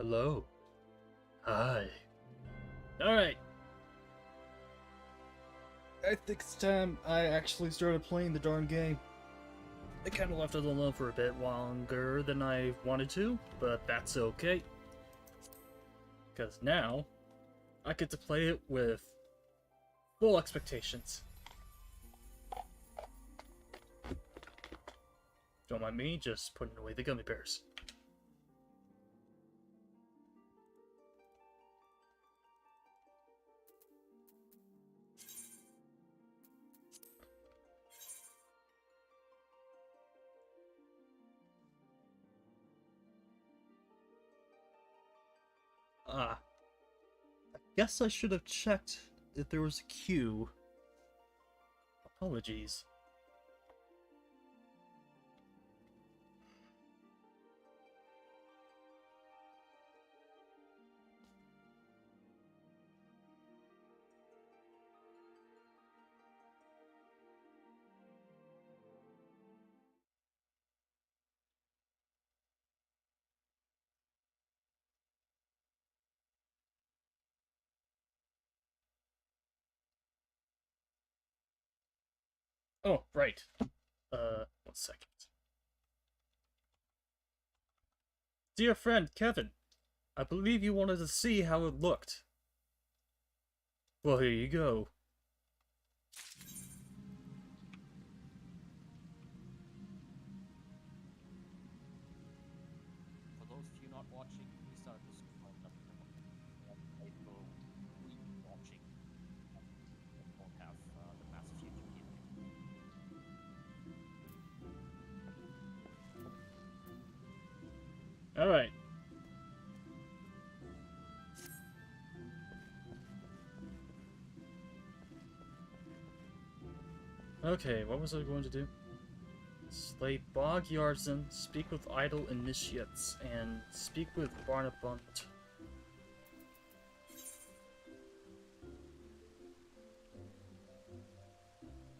Hello. Hi. Alright. I think it's time I actually started playing the darn game. I kind of left it alone for a bit longer than I wanted to, but that's okay. Because now, I get to play it with full expectations. Don't mind me, just putting away the gummy bears. I guess I should have checked if there was a queue. Apologies. Oh, right. 1 second. Dear friend, Kevin, I believe you wanted to see how it looked. Well, here you go. For those of you not watching, we started this one up people watching won't have the massive YouTube here. Alright. Okay, what was I going to do? Slay bog yardsmen, speak with idle initiates, and speak with Barnabunt.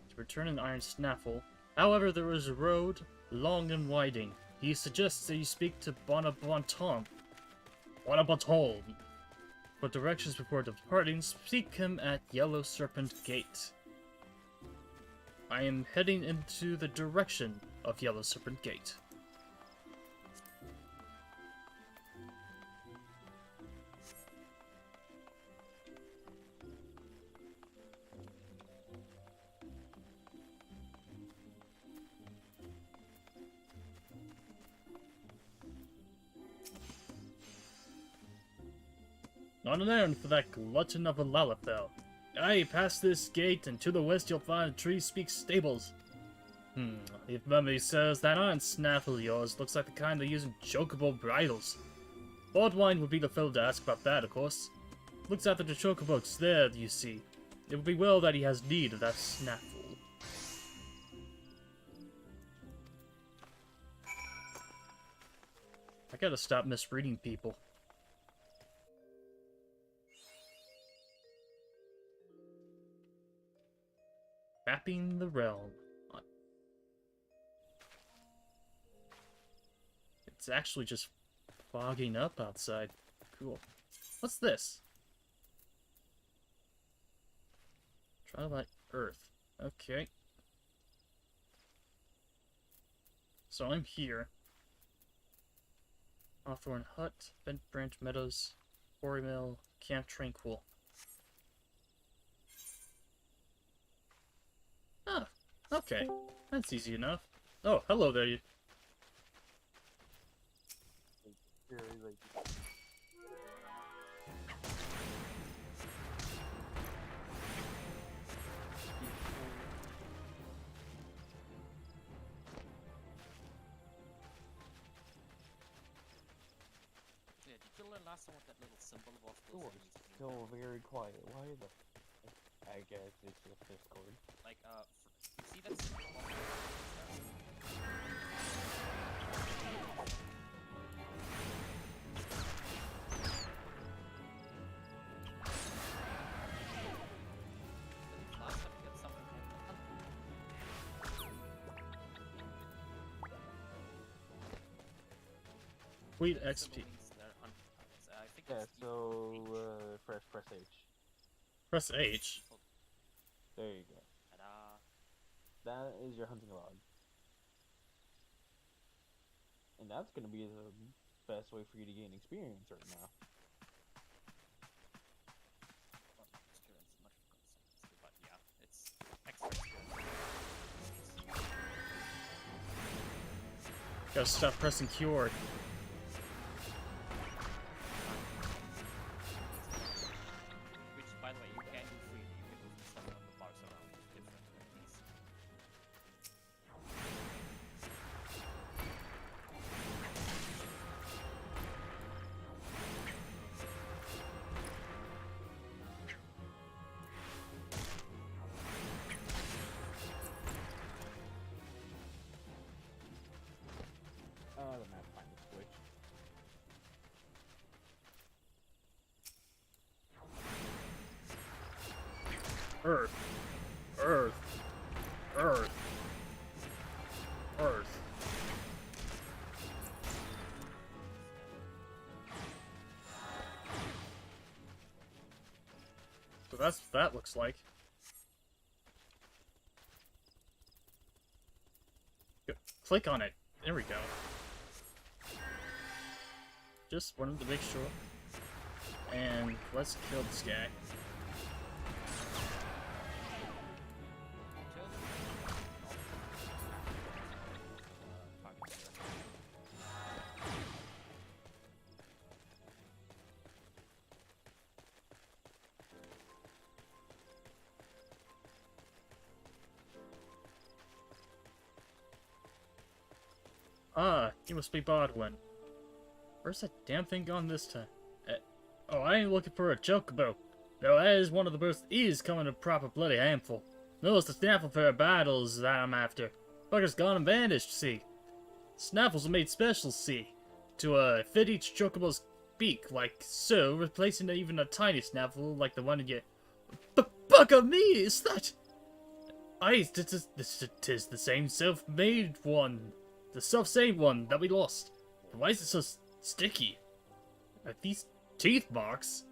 To return an iron snaffle. However, there is a road, long and winding. He suggests that you speak to Bonabonton. For directions before departing, seek him at Yellow Serpent Gate. I am heading into the direction of Yellow Serpent Gate. On an errand for that glutton of a Lalafell. Aye, past this gate, and to the west you'll find Tree Speak Stables. If memory serves, that iron snaffle of yours looks like the kind they use in chocobo bridles. Baldwine would be the fellow to ask about that, of course. Looks after the chocobos there, you see. It would be well that he has need of that snaffle. I gotta stop misreading people. Mapping the realm. It's actually just fogging up outside. Cool. What's this? Twilight Earth. Okay. So I'm here. Hawthorne Hut, Bent Branch Meadows, Quarry Mill, Camp Tranquil. Ah, okay. That's easy enough. Oh, hello there. Yeah, did you learn last time what that little symbol was? Still very quiet. Why the? I guess it's just Discord. Like, you see that symbol? Last time you got something Sweet XP. Press H. There you go. Ta-da. That is your hunting log. And that's going to be the best way for you to gain experience right now. Not experience much of consistency, but yeah, it's extra experience. Gotta stop pressing Q. Which, by the way, you can do freely. You can move the stuff on the bars around different things. The map finally switched. Earth. Earth. Earth. Earth. So that's what that looks like. Go- Click on it. There we go. Just wanted to make sure. And let's kill this guy. Ah, you must be Bodwin. Where's that damn thing gone this time? Oh, I ain't looking for a chocobo. No, that is one of the most easiest coming a proper bloody handful. No, it's the snaffle for battles that I'm after. Fucker's gone and vanished, see. Snaffles are made special, see. To, fit each chocobo's beak, like so, replacing even a tiny snaffle like the one in your... Bugger me, is that... Aye, tis the same self-made one. The self-same one that we lost. But why is it so sticky? Are these teeth marks?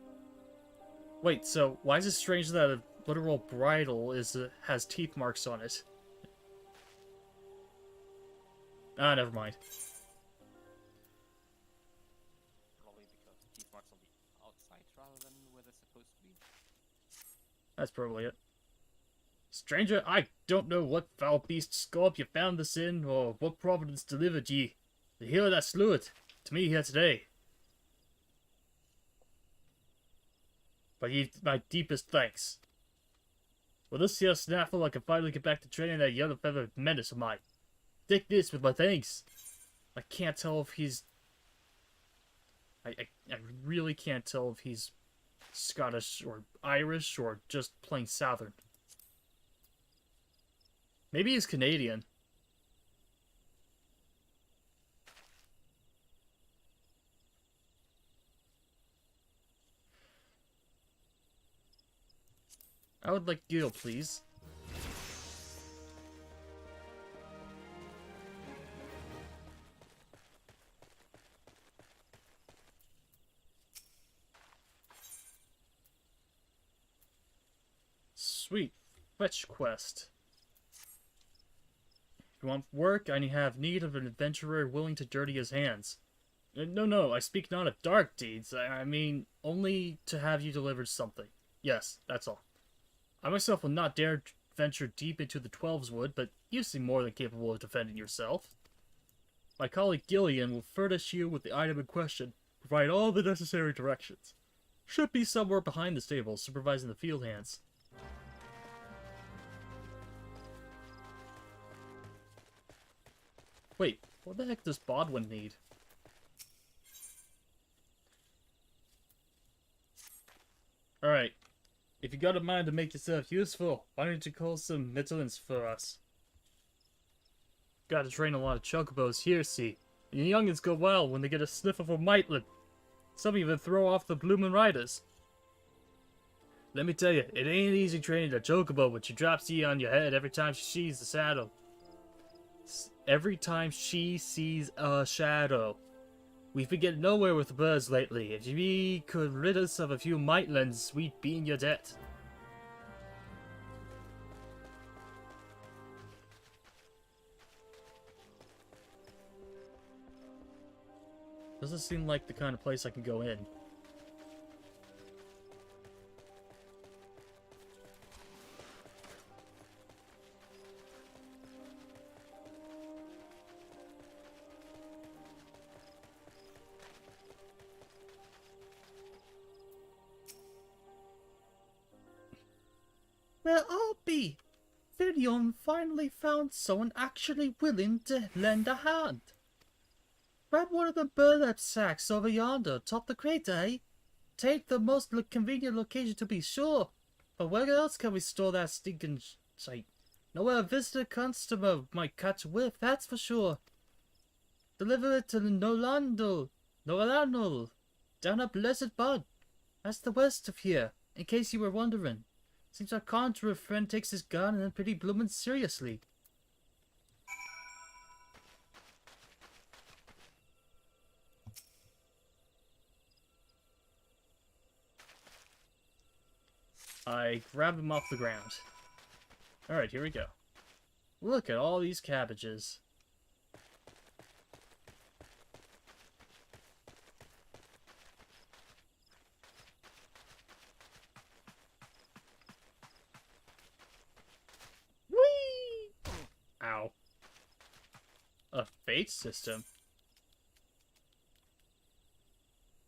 Wait, so why is it strange that a literal bridle has teeth marks on it? Ah, never mind. Probably because the teeth marks on the outside rather than where they're supposed to be. That's probably it. Stranger, I don't know what foul beast scorp you found this in, or what providence delivered ye. The hero that slew it, to me here today. But ye my deepest thanks. With this here snaffle, I can finally get back to training that yellow feathered menace of mine. Take this with my thanks. I can't tell if he's... I really can't tell if he's Scottish or Irish or just plain Southern. Maybe he's Canadian. I would like Gil, please. Sweet. Fetch quest. If you want work, and you have need of an adventurer willing to dirty his hands. No, I speak not of dark deeds. I mean, only to have you delivered something. Yes, that's all. I myself will not dare venture deep into the Twelves Wood, but you seem more than capable of defending yourself. My colleague Gillian will furnish you with the item in question, provide all the necessary directions. Should be somewhere behind the stable, supervising the field hands. Wait, what the heck does Bodwin need? Alright. If you got a mind to make yourself useful, why don't you call some Midlands for us? Gotta train a lot of chocobos here, see. And your youngins go well when they get a sniff of a Maitland. Some even throw off the bloomin' riders. Let me tell you, it ain't easy training a chocobo when she drops ye on your head every time she sees the saddle. Every time she sees a shadow. We've been getting nowhere with the birds lately. If ye could rid us of a few Maitlands, we'd be in your debt. Doesn't seem like the kind of place I can go in. Where I'll be. Virion finally found someone actually willing to lend a hand. Grab one of the burlap sacks over yonder, atop the crater, eh? Take the most convenient location to be sure. But where else can we store that stinking shite? Nowhere a visitor customer might catch a whiff, that's for sure. Deliver it to Nolandul, down a blessed bud. That's the west of here, in case you were wondering. Seems our conjurer friend takes his gun and pretty bloomin' seriously. I grabbed him off the ground. Alright, here we go. Look at all these cabbages. Whee! Ow. A fate system?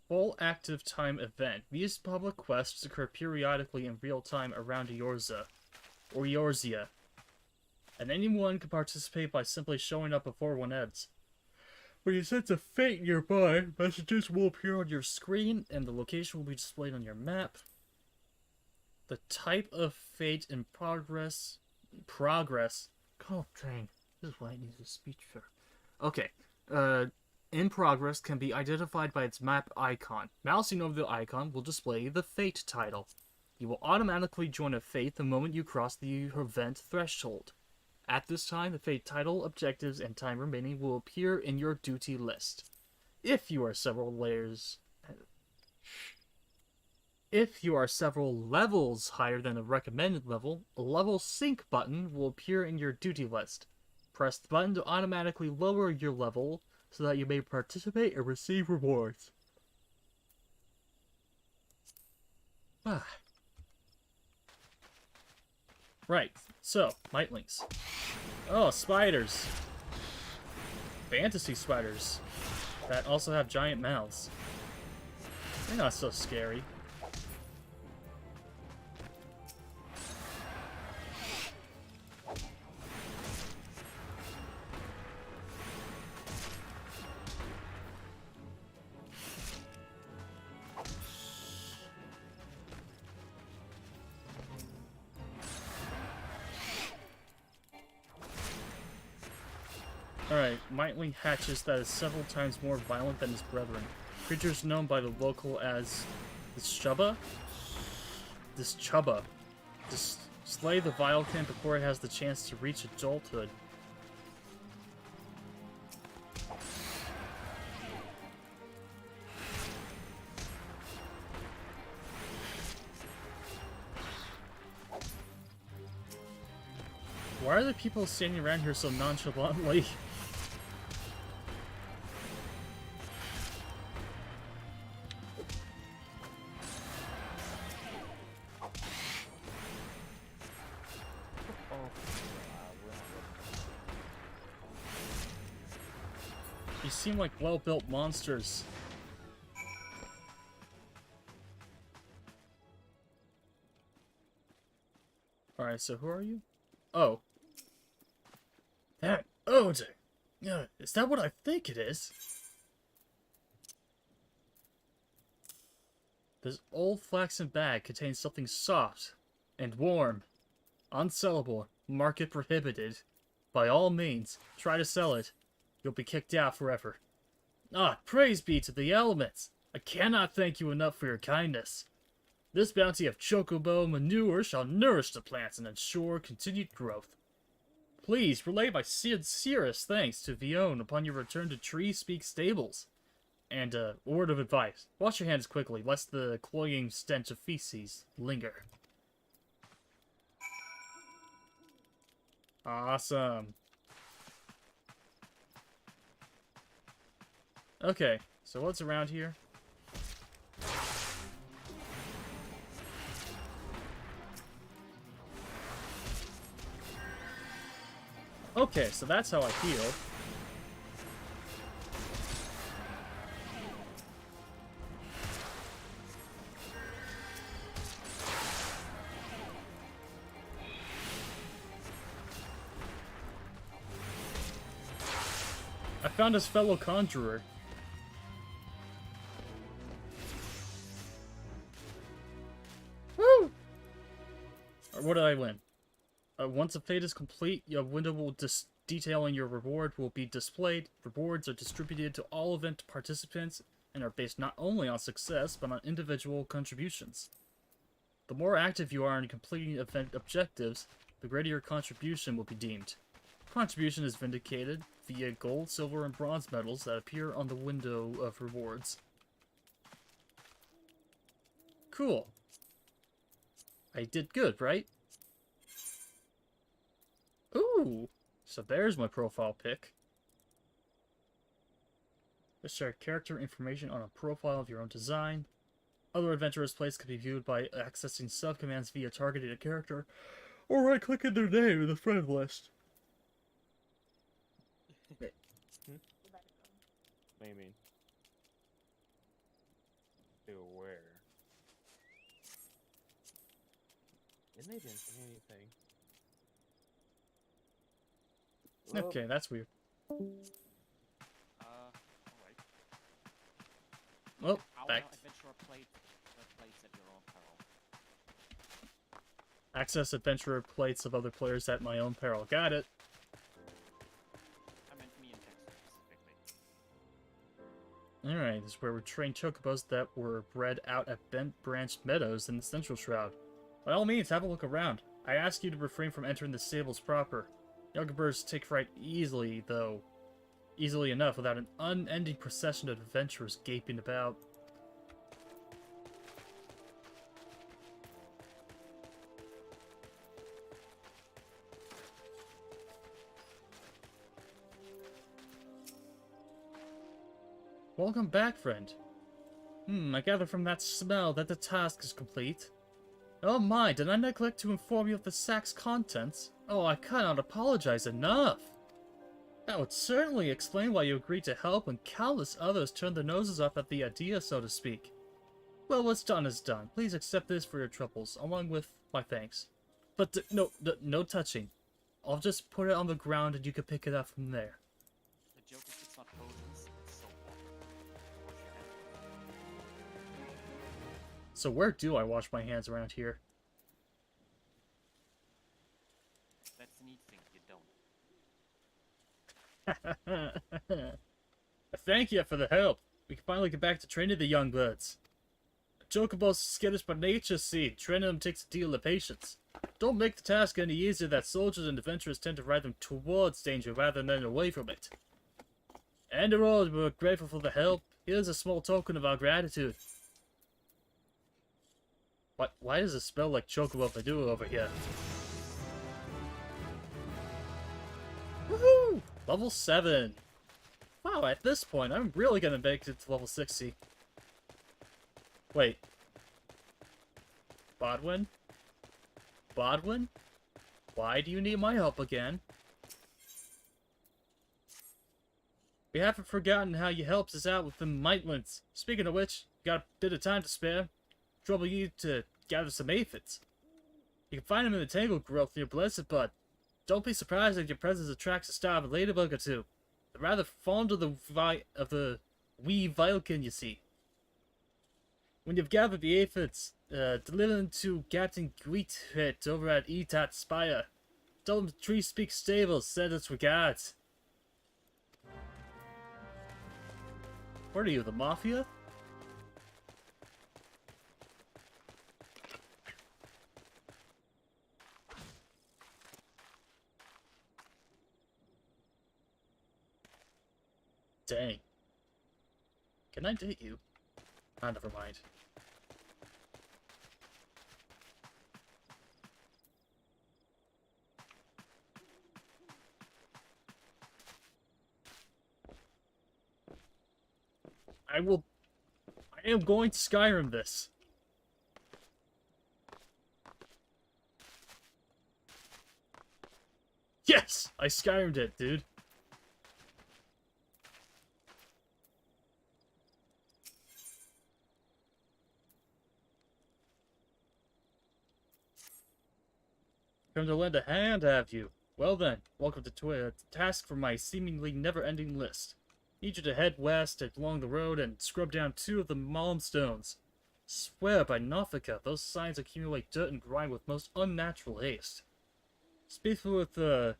Full active time event. These public quests occur periodically in real time around Eorzea, or Eorzea, and anyone can participate by simply showing up before one ends. When you sense a fate nearby, messages will appear on your screen, and the location will be displayed on your map. The type of fate in progress. Oh, dang. This is why I need a speech for. Okay. In progress can be identified by its map icon. Mousing over the icon will display the fate title. You will automatically join a fate the moment you cross the event threshold. At this time, the fate title, objectives, and time remaining will appear in your duty list. If you are several levels higher than the recommended level, a level sync button will appear in your duty list. Press the button to automatically lower your level so that you may participate and receive rewards. Right, so, Mightlings. Oh, spiders. Fantasy spiders. That also have giant mouths. They're not so scary. Alright, Mightling hatches that is several times more violent than his brethren. Creatures known by the local as this Chubba. Slay the Vilekin before it has the chance to reach adulthood. Why are the people standing around here so nonchalantly? You seem like well-built monsters. Alright, so who are you? Oh. That odor! Is that what I think it is? This old flaxen bag contains something soft and warm. Unsellable. Market prohibited. By all means, try to sell it. You'll be kicked out forever. Ah, praise be to the elements! I cannot thank you enough for your kindness. This bounty of chocobo manure shall nourish the plants and ensure continued growth. Please relay my sincerest thanks to Vion upon your return to Tree Speak Stables. And a word of advice. Wash your hands quickly, lest the cloying stench of feces linger. Awesome. Okay, So what's around here? Okay, so that's how I heal. I found his fellow conjurer. Woo! Or what did I win? Once a fate is complete, your window will detailing your reward will be displayed. Rewards are distributed to all event participants and are based not only on success, but on individual contributions. The more active you are in completing event objectives, the greater your contribution will be deemed. Contribution is vindicated via gold, silver, and bronze medals that appear on the window of rewards. Cool. I did good, right? Ooh! So there's my profile pic. Just share character information on a profile of your own design. Other adventurers' plays can be viewed by accessing sub-commands via targeting a character, or right-clicking their name in the friend list. What do you mean? To where? And they didn't say anything. Whoa. Okay, that's weird. Alright. Well, Our back. adventurer plates at your own peril. Access adventurer plates of other players at my own peril. Got it. I meant me and Dexter specifically. Alright, this is where we train chocobos that were bred out at Bent Branch Meadows in the Central Shroud. By all means, have a look around. I ask you to refrain from entering the stables proper. Younger birds take fright easily, though. Easily enough without an unending procession of adventurers gaping about. Welcome back, friend. I gather from that smell that the task is complete. Oh my, did I neglect to inform you of the sack's contents? Oh, I cannot apologize enough. That would certainly explain why you agreed to help when countless others turned their noses up at the idea, so to speak. Well, what's done is done. Please accept this for your troubles, along with my thanks. But no touching. I'll just put it on the ground and you can pick it up from there. The joke is it's not potions, it's soap water. Wash your hands. So where do I wash my hands around here? That's the neat thing, you don't. Thank you for the help. We can finally get back to training the young birds. Chocobos skittish by nature, see. Training them takes a deal of patience. Don't make the task any easier that soldiers and adventurers tend to ride them towards danger rather than away from it. And all, we're grateful for the help. Here's a small token of our gratitude. Why does it smell like Chocobo Badoo over here? Woohoo! Level 7. Wow, at this point, I'm really gonna make it to level 60. Wait. Bodwin? Bodwin? Why do you need my help again? We haven't forgotten how you helped us out with the Mitelands. Speaking of which, got a bit of time to spare. Trouble you to gather some aphids. You can find them in the tangle growth near Blessed Bud. Don't be surprised if your presence attracts a star of a ladybug or two. They're rather fond of the wee Vilkin, you see. When you've gathered the aphids, deliver them to Captain Gweethit over at Etat Spire. Tell him the Tree Speak Stables send its regards. What are you, the Mafia? Dang. Can I date you? Ah, never mind. I am going to Skyrim this. Yes! I Skyrim'd it, dude. Come to lend a hand, have you? Well then, welcome to task for my seemingly never-ending list. Need you to head west along the road and scrub down 2 of the Malmstones. Swear by Nothica, those signs accumulate dirt and grime with most unnatural haste. Speak with, Kajawana?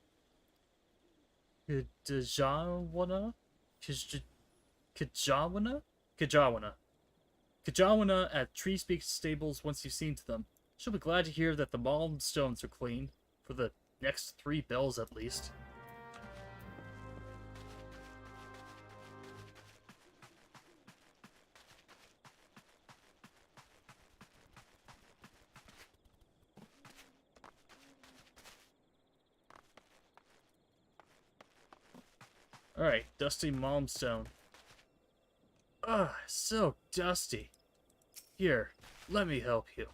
Kajawana? Kajawana. Kajawana at Tree Speak Stables once you've seen to them. She'll be glad to hear that the Malmstones are clean, for the next 3 bells at least. Alright, Dusty Malmstone. Ugh, so dusty. Here, let me help you.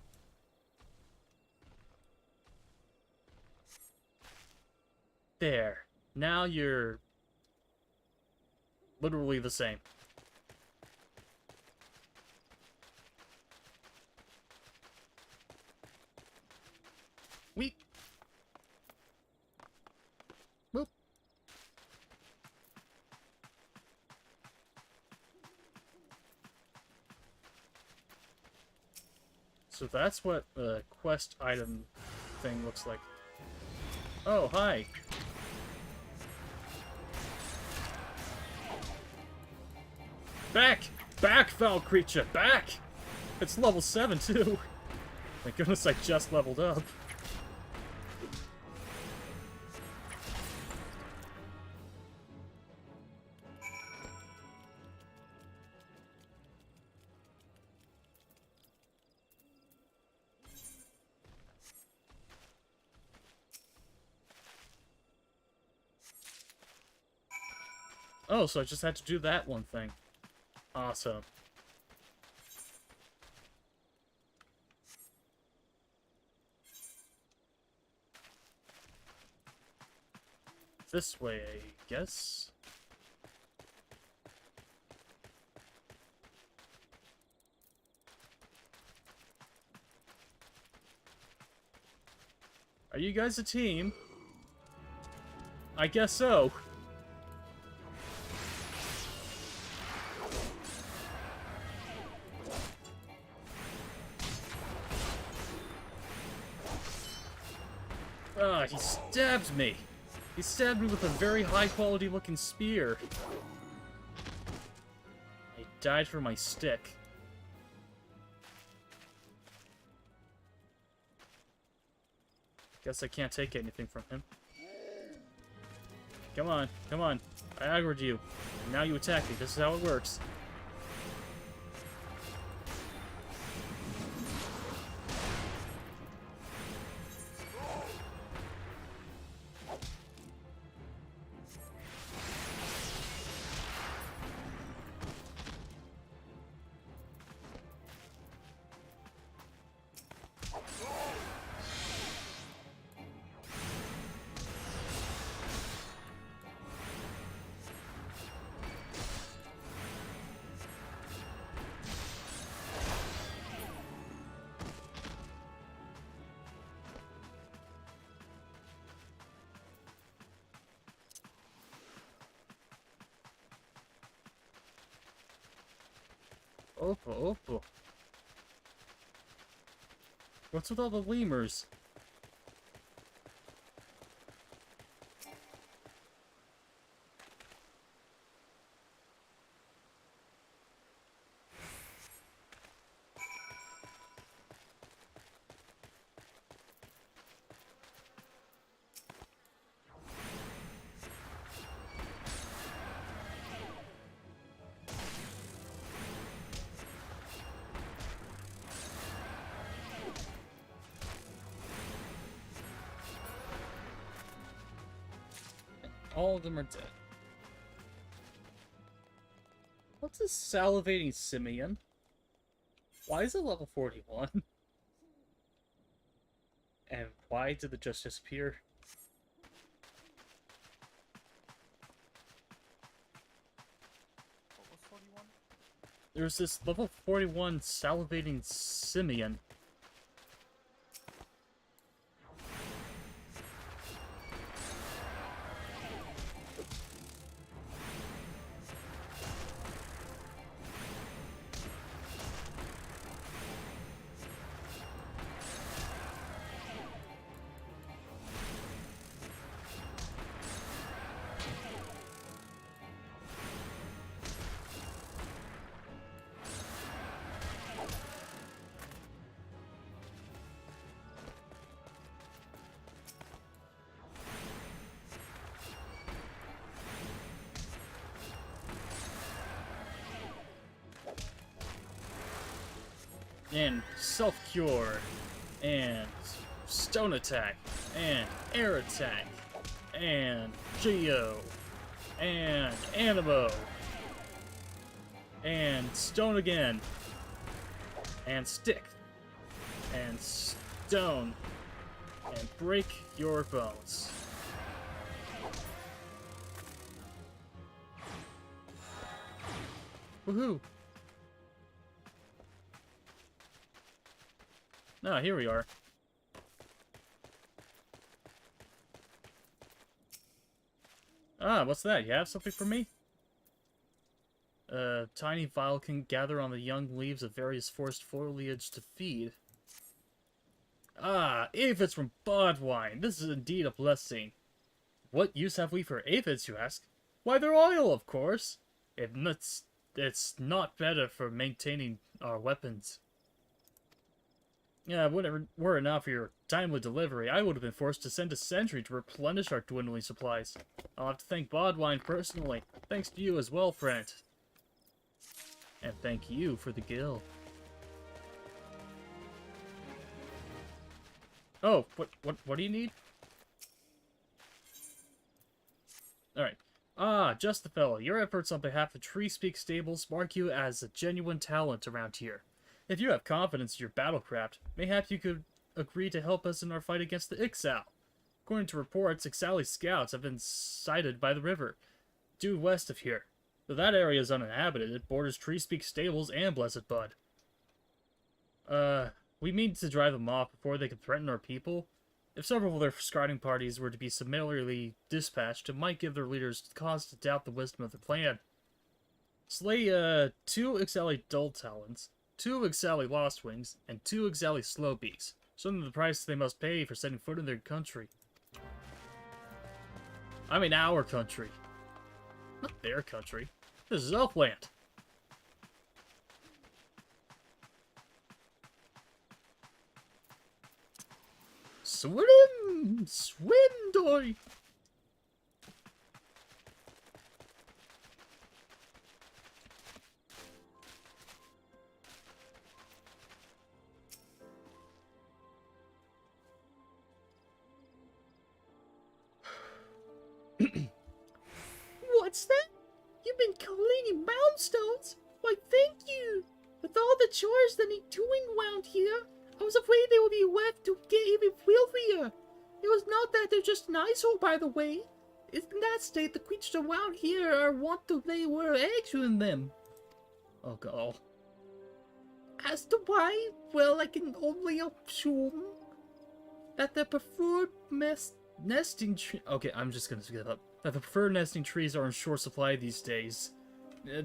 There. Now you're literally the same. Weep. Boop. So that's what the quest item thing looks like. Oh, hi. Back! Back, foul creature! Back! It's level 7, too. Thank goodness I just leveled up. Oh, so I just had to do that one thing. Awesome. This way, I guess. Are you guys a team? I guess so. Ah, he stabbed me. He stabbed me with a very high-quality looking spear. I died for my stick. Guess I can't take anything from him. Come on, come on. I aggroed you. And now you attack me. This is how it works. Oppo, Oppo. What's with all the lemurs? All of them are dead. What's a salivating simian? Why is it level 41? And why did it just disappear? What was 41? There's this level 41 salivating simian. And self-cure, and stone attack, and air attack, and geo, and animo, and stone again, and stick, and stone, and break your bones. Woohoo! Ah, here we are. Ah, what's that? You have something for me? Tiny vial can gather on the young leaves of various forest foliage to feed. Ah, aphids from Bodwine. This is indeed a blessing. What use have we for aphids, you ask? Why, they're oil, of course. It's not better for maintaining our weapons. Yeah, were it not for your timely delivery, I would have been forced to send a sentry to replenish our dwindling supplies. I'll have to thank Bodwine personally. Thanks to you as well, friend. And thank you for the gill. Oh, what do you need? Alright. Ah, just the fellow. Your efforts on behalf of Tree Speak Stables mark you as a genuine talent around here. If you have confidence in your battlecraft, mayhap you could agree to help us in our fight against the Ixal. According to reports, Ixali scouts have been sighted by the river, due west of here. Though that area is uninhabited, it borders Tree Speak Stables and Blessed Bud. We mean to drive them off before they can threaten our people. If several of their scouting parties were to be similarly dispatched, it might give their leaders cause to doubt the wisdom of their plan. Slay, 2 Ixali Dull Talons, 2 Ixali Lost Wings, and 2 Ixali Slowbeaks. Show them the price they must pay for setting foot in their country. I mean our country. Not their country. This is Elfland. Swim! Swim, Dory! What's that? You've been cleaning moundstones? Why, thank you! With all the chores that need doing around here, I was afraid they would be left to get even filthier. It was not that they're just an eyesore, by the way. In that state, the creatures around here are wont to lay their eggs in them. Oh, God. As to why, well, I can only assume that the preferred nesting tree... Okay, I'm just gonna skip up. That the preferred nesting trees are in short supply these days.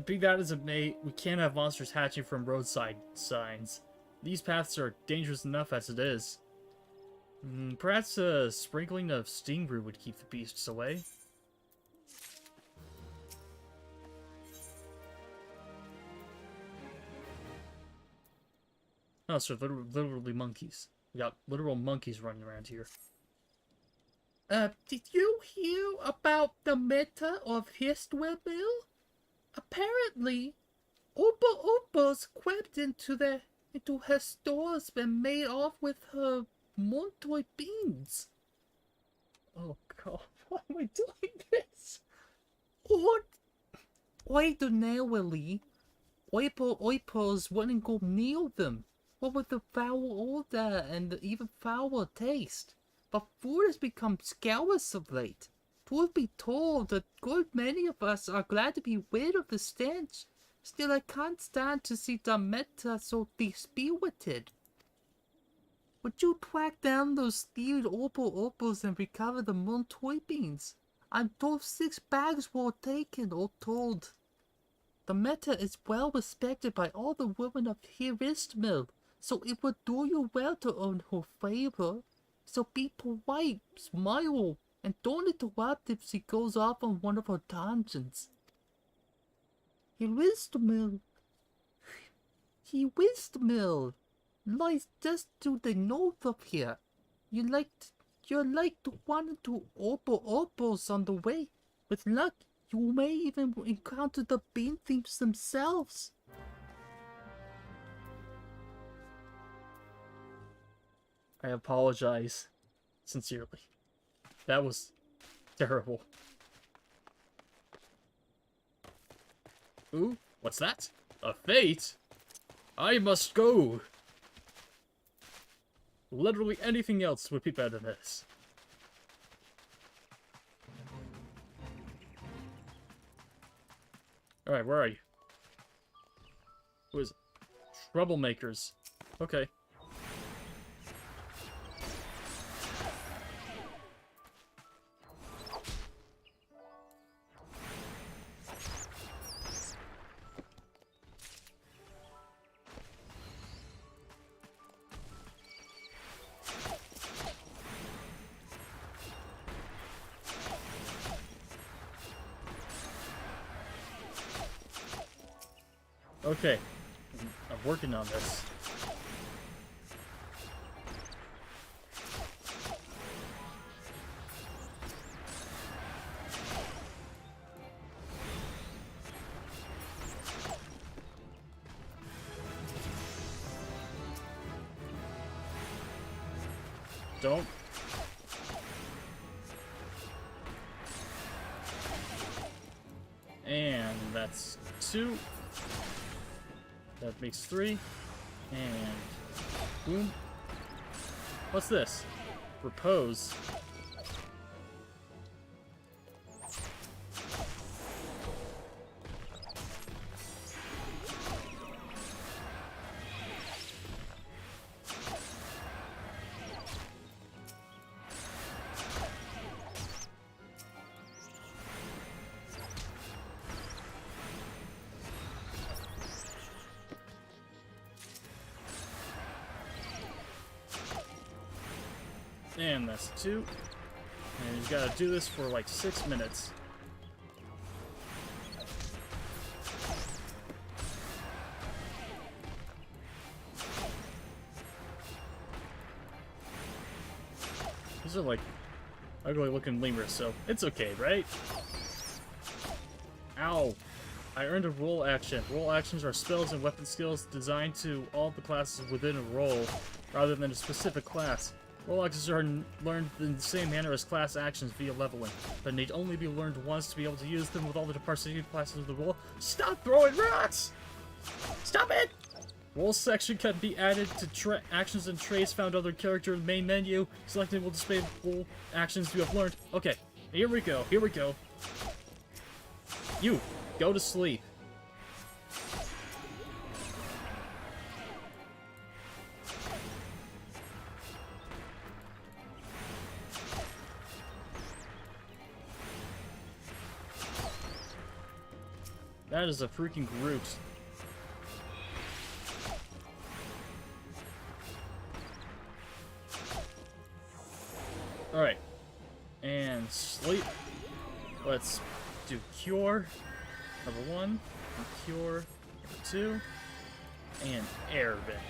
Be that as it may, we can't have monsters hatching from roadside signs. These paths are dangerous enough as it is. Perhaps a sprinkling of steam brew would keep the beasts away. Oh, so literally monkeys. We got literal monkeys running around here. Did you hear about the meta of Histwebel? Apparently, Uber's crept into her stores and made off with her Montoy beans. Oh God, why am I doing this? Or Ordinarily, oipos wouldn't go near them. What with the foul odor and the even fouler taste? But food has become scarce of late. Truth be told, a good many of us are glad to be rid of the stench. Still, I can't stand to see the meta so dispirited. Would you track down those steamed opals and recover the Montoy beans? I'm told 6 bags were taken, all told. The meta is well respected by all the women of Hiristmill, so it would do you well to earn her favor. So be polite, smile, and don't interrupt if she goes off on one of her tangents. Hiristmill lies just to the north of here. You're like the 1 or 2 opals on the way. With luck, you may even encounter the bean thieves themselves. I apologize. Sincerely. That was terrible. Ooh, what's that? A fate? I must go! Literally anything else would be better than this. Alright, where are you? Who is it? Troublemakers. Okay. Okay, I'm working on this. Don't. And that's 2. That makes 3. And boom. What's this? Repose. And that's 2. And you gotta do this for like 6 minutes. These are like ugly looking lemurs, so it's okay, right? Ow! I earned a roll action. Roll actions are spells and weapon skills designed to all the classes within a roll, rather than a specific class. Roll actions are learned in the same manner as class actions via leveling, but need only be learned once to be able to use them with all the participating classes of the roll. Stop throwing rocks! Stop it! Roll section can be added to actions and traits found on the character in the main menu. Selecting will display roll actions you have learned. Okay, here we go, here we go. You, go to sleep. That is a freaking Groot. Alright. And sleep. Let's do Cure. Number 1. And Cure. Number 2. And Air Bending.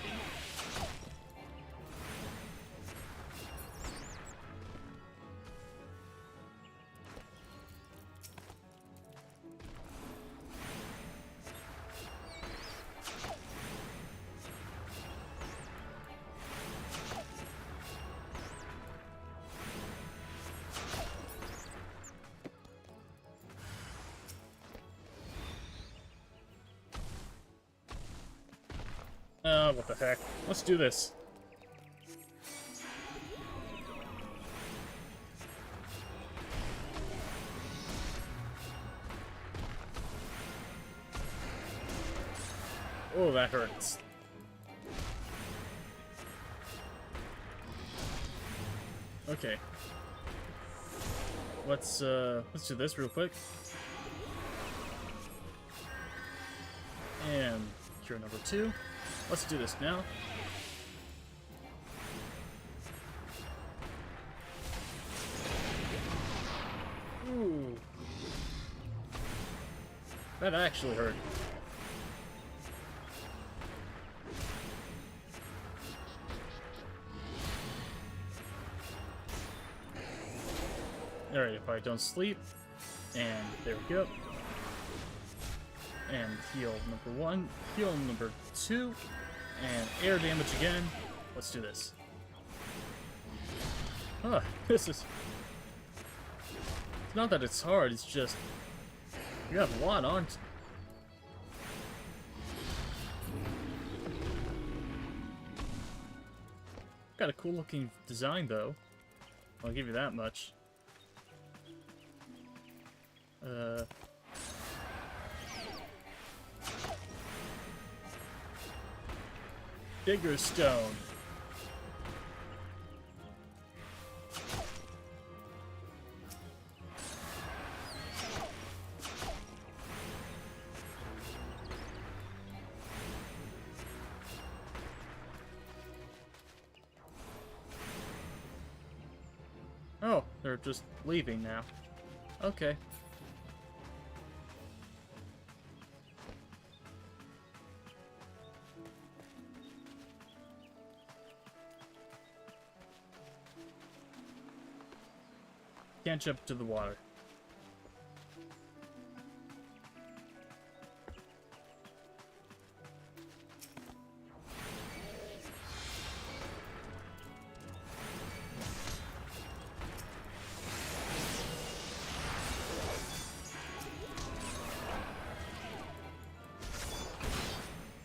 What the heck? Let's do this. Oh, that hurts. Okay. Let's do this real quick. And cure number 2. Let's do this now. Ooh. That actually hurt. Alright, if I don't sleep. And there we go. And heal number 1, heal number 2, and air damage again. Let's do this. Huh, this is... It's not that it's hard, it's just... You have a lot on... Got a cool looking design though. I'll give you that much. Bigger stone. Oh, they're just leaving now. Okay. Can't jump to the water.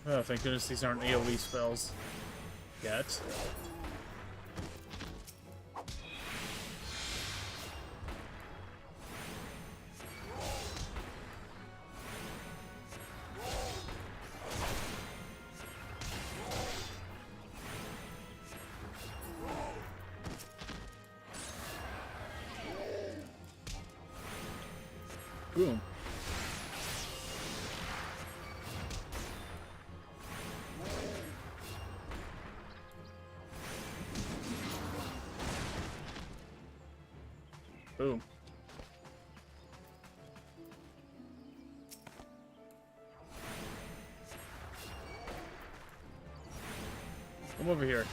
Oh, thank goodness these aren't AoE spells yet. Boom. Boom. Come over here.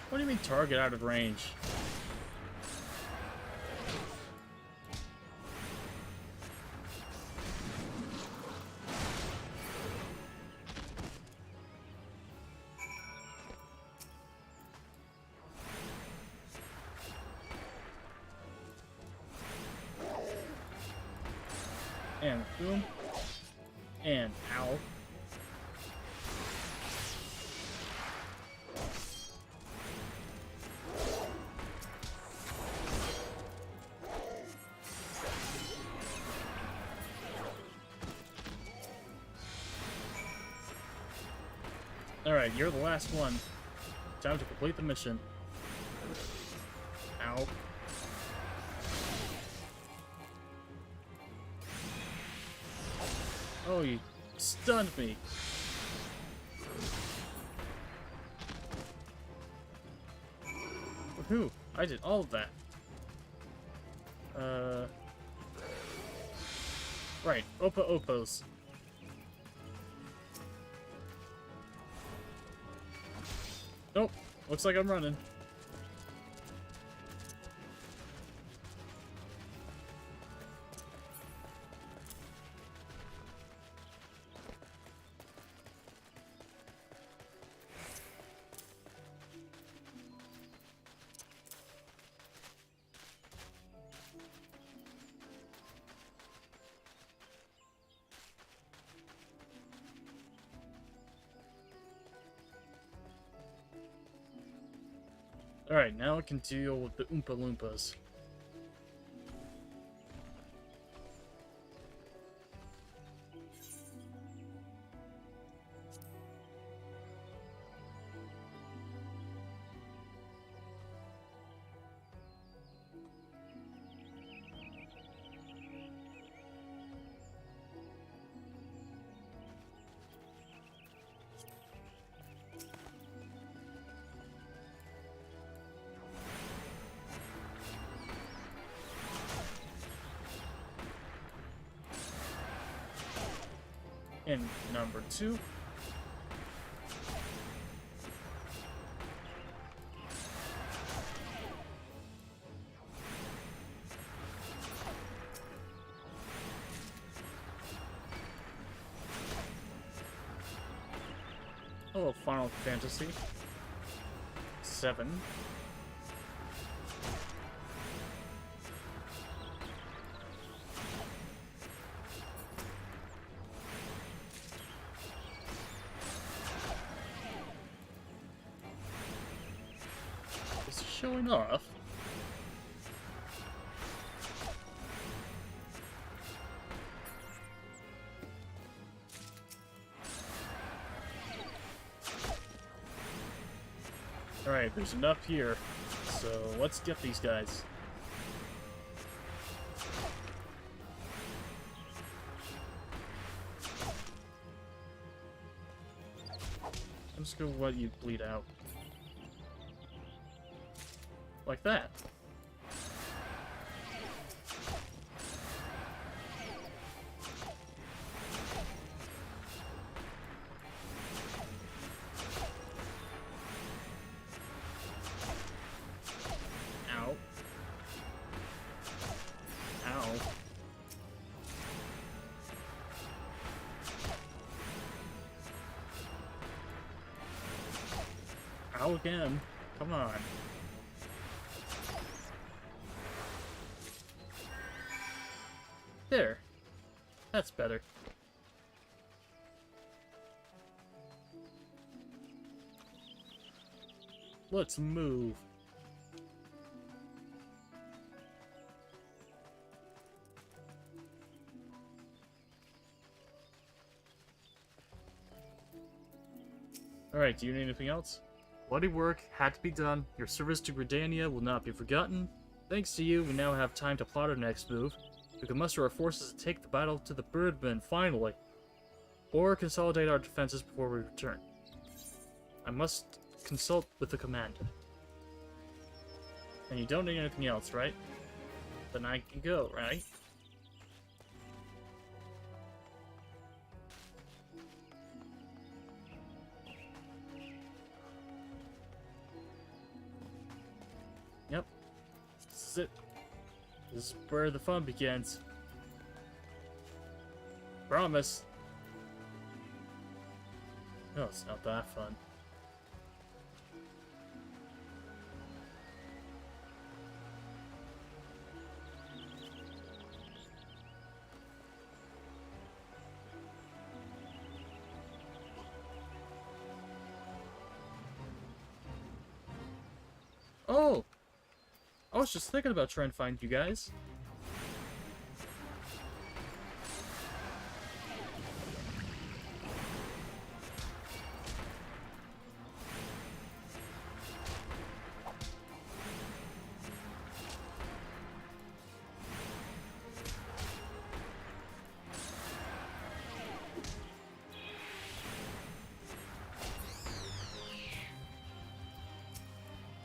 What do you mean target out of range? And boom. And ow. Alright, you're the last one. Time to complete the mission. Ow. Oh, you stunned me. Woohoo! I did all of that. Right, Opa Opos. Nope, looks like I'm running. Alright, now I can deal with the Oompa Loompas. And number 2. Oh, Final Fantasy 7. Is it showing off? Alright, there's enough here, so let's get these guys. I'm just gonna let you bleed out. Like that. Ow. Ow. Ow again. Come on. There. That's better. Let's move. Alright, do you need anything else? Bloody work had to be done. Your service to Gridania will not be forgotten. Thanks to you, we now have time to plot our next move. We can muster our forces to take the battle to the Birdmen, finally. Or consolidate our defenses before we return. I must consult with the commander. And you don't need anything else, right? Then I can go, right? Yep. This is it. This is where the fun begins. Promise. No, it's not that fun. Oh! I was just thinking about trying to find you guys.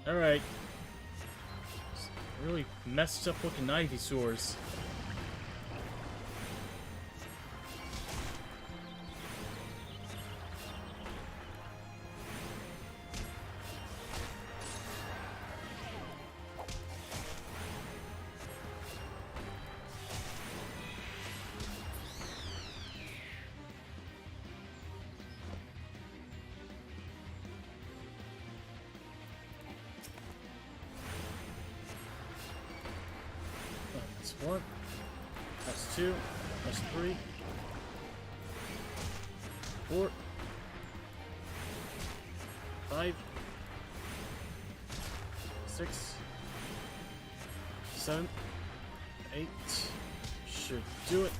Alright. Really messed up looking Ivysaurs. That's 1. That's 2. That's 3. 4. 5. 6, 7, 8. Should do it.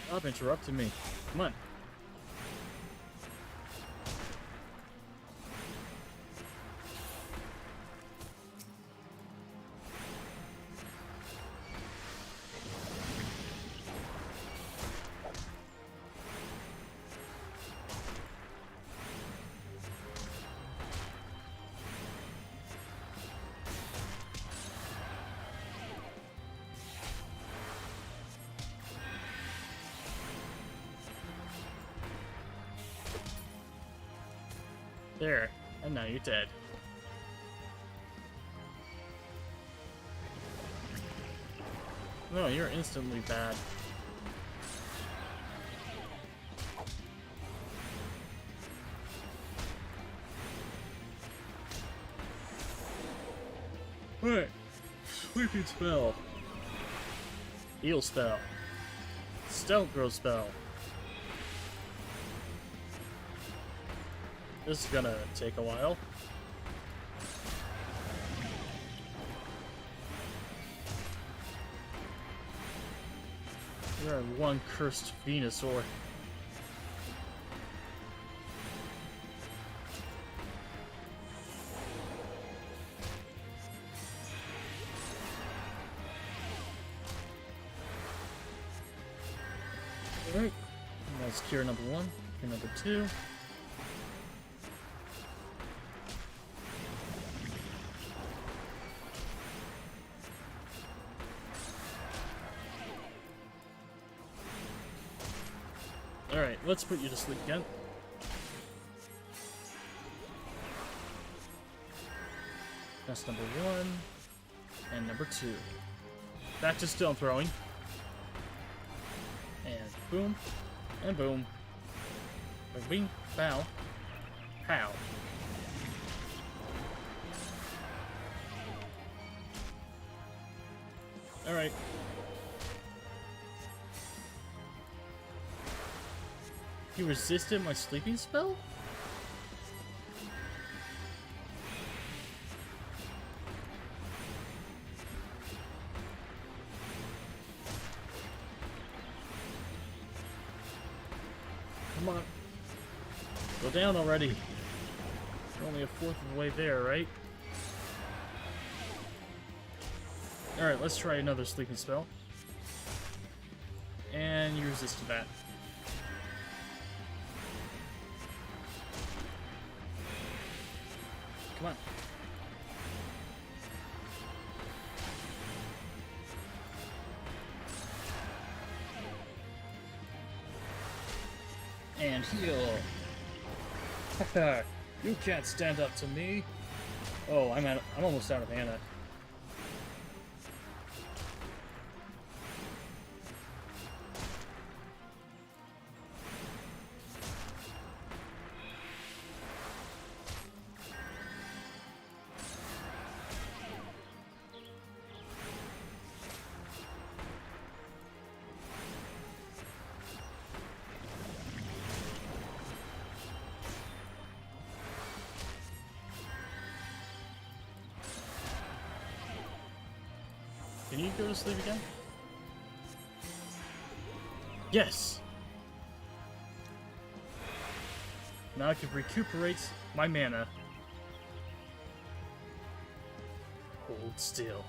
Stop interrupting me. Come on. There, and now you're dead. No, you're instantly bad. Alright. Sleeping spell. Heal spell. Stealth grow spell. This is gonna take a while. You're one cursed Venusaur. Alright. That's cure number 1. Cure number 2. Alright, let's put you to sleep again. That's number 1. And number 2. Back to stone throwing. And boom. And boom. Bing. Bow. Pow. Alright. You resisted my sleeping spell? Come on. Go down already. You're only a fourth of the way there, right? Alright, let's try another sleeping spell. And you resisted that. Come on. And heal. Haha, you can't stand up to me. Oh, I'm almost out of mana. Can you go to sleep again? Yes! Now I can recuperate my mana. Hold still.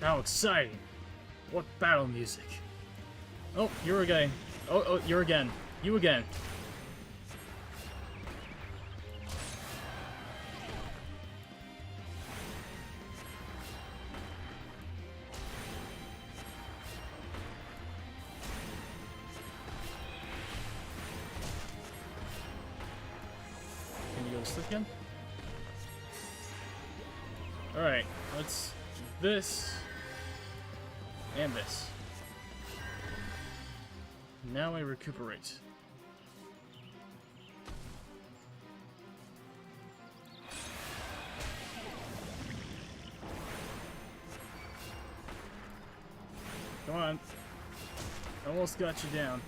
How exciting! What battle music! Oh, you're again. Oh, you're again. You again. again? Alright, let's do this. And this. Now I recuperate. Come on. Almost got you down.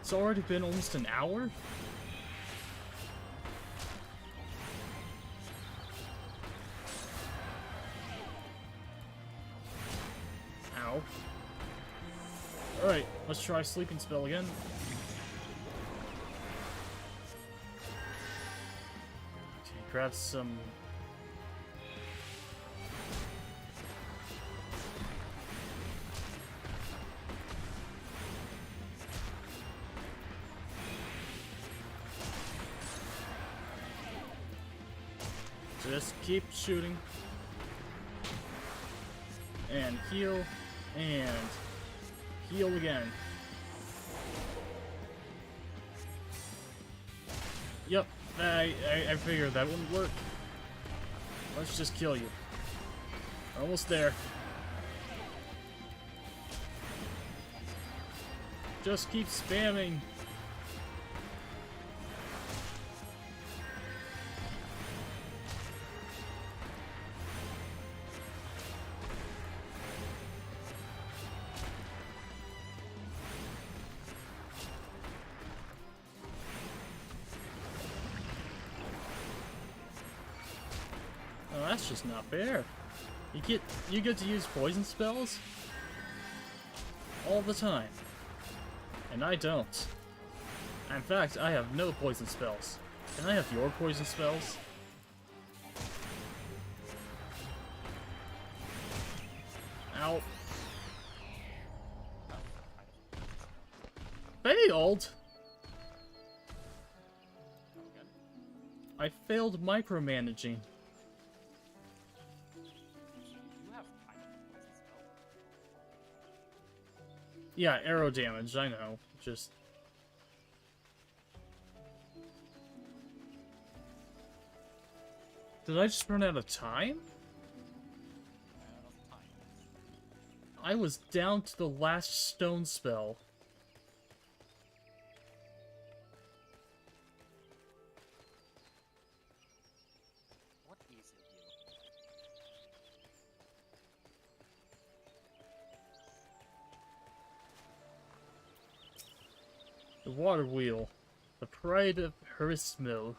It's already been almost an hour? Ow. Alright, let's try sleeping spell again. Okay, grab some... Just keep shooting. And heal. And heal again. Yep, I figured that wouldn't work. Let's just kill you. Almost there. Just keep spamming. Oh, that's just not fair. You get to use poison spells all the time. And I don't. In fact, I have no poison spells. Can I have your poison spells? Ow. Failed? I failed micromanaging. Yeah, arrow damage, I know. Just... Did I just run out of time? I was down to the last stone spell. What is it here? The water wheel. The pride of Mill.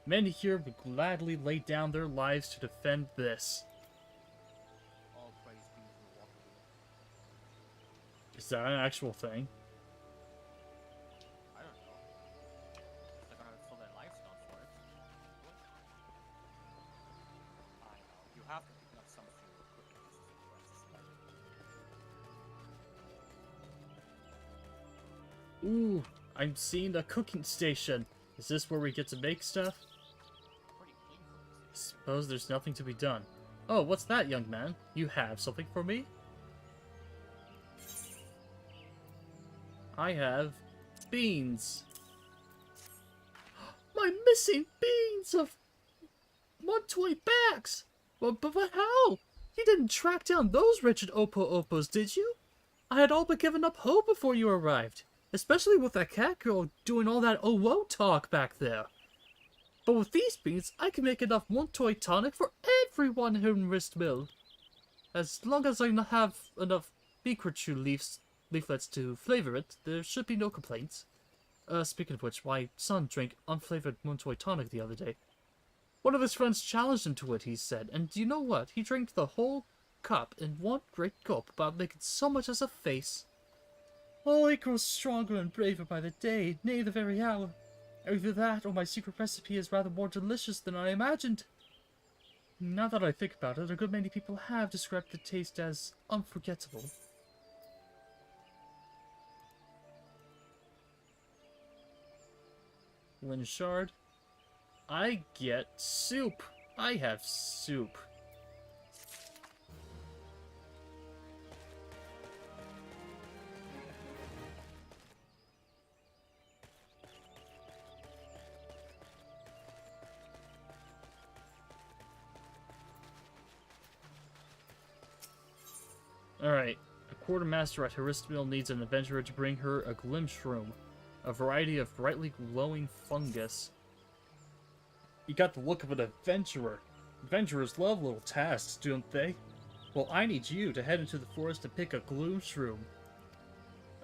Men here would gladly lay down their lives to defend this. All praise be to the water wheel. Is that an actual thing? I don't know. They're gonna have to fill their lives down for it. I know. You have to pick up some of your equipment. Ooh, I'm seeing a cooking station. Is this where we get to make stuff? Pretty painful. Suppose there's nothing to be done. Oh, what's that, young man? You have something for me? I have beans. My missing beans of Montoy bags! But how? You didn't track down those wretched Opos, did you? I had all but given up hope before you arrived. Especially with that cat girl doing all that oh-whoa talk back there. But with these beans, I can make enough Montoy tonic for everyone here in Ristmill. As long as I have enough Pikachu leaflets to flavor it, there should be no complaints. Speaking of which, my son drank unflavored Montoy tonic the other day. One of his friends challenged him to it, he said, and do you know what? He drank the whole cup in one great gulp without making so much as a face. Oh, it grows stronger and braver by the day, nay, the very hour. Either that, or my secret recipe is rather more delicious than I imagined. Now that I think about it, a good many people have described the taste as unforgettable. Linshard. I get soup. I have soup. Alright. A quartermaster at Haristmill needs an adventurer to bring her a Glimshroom, a variety of brightly glowing fungus. You got the look of an adventurer. Adventurers love little tasks, don't they? Well, I need you to head into the forest and pick a Gloomshroom.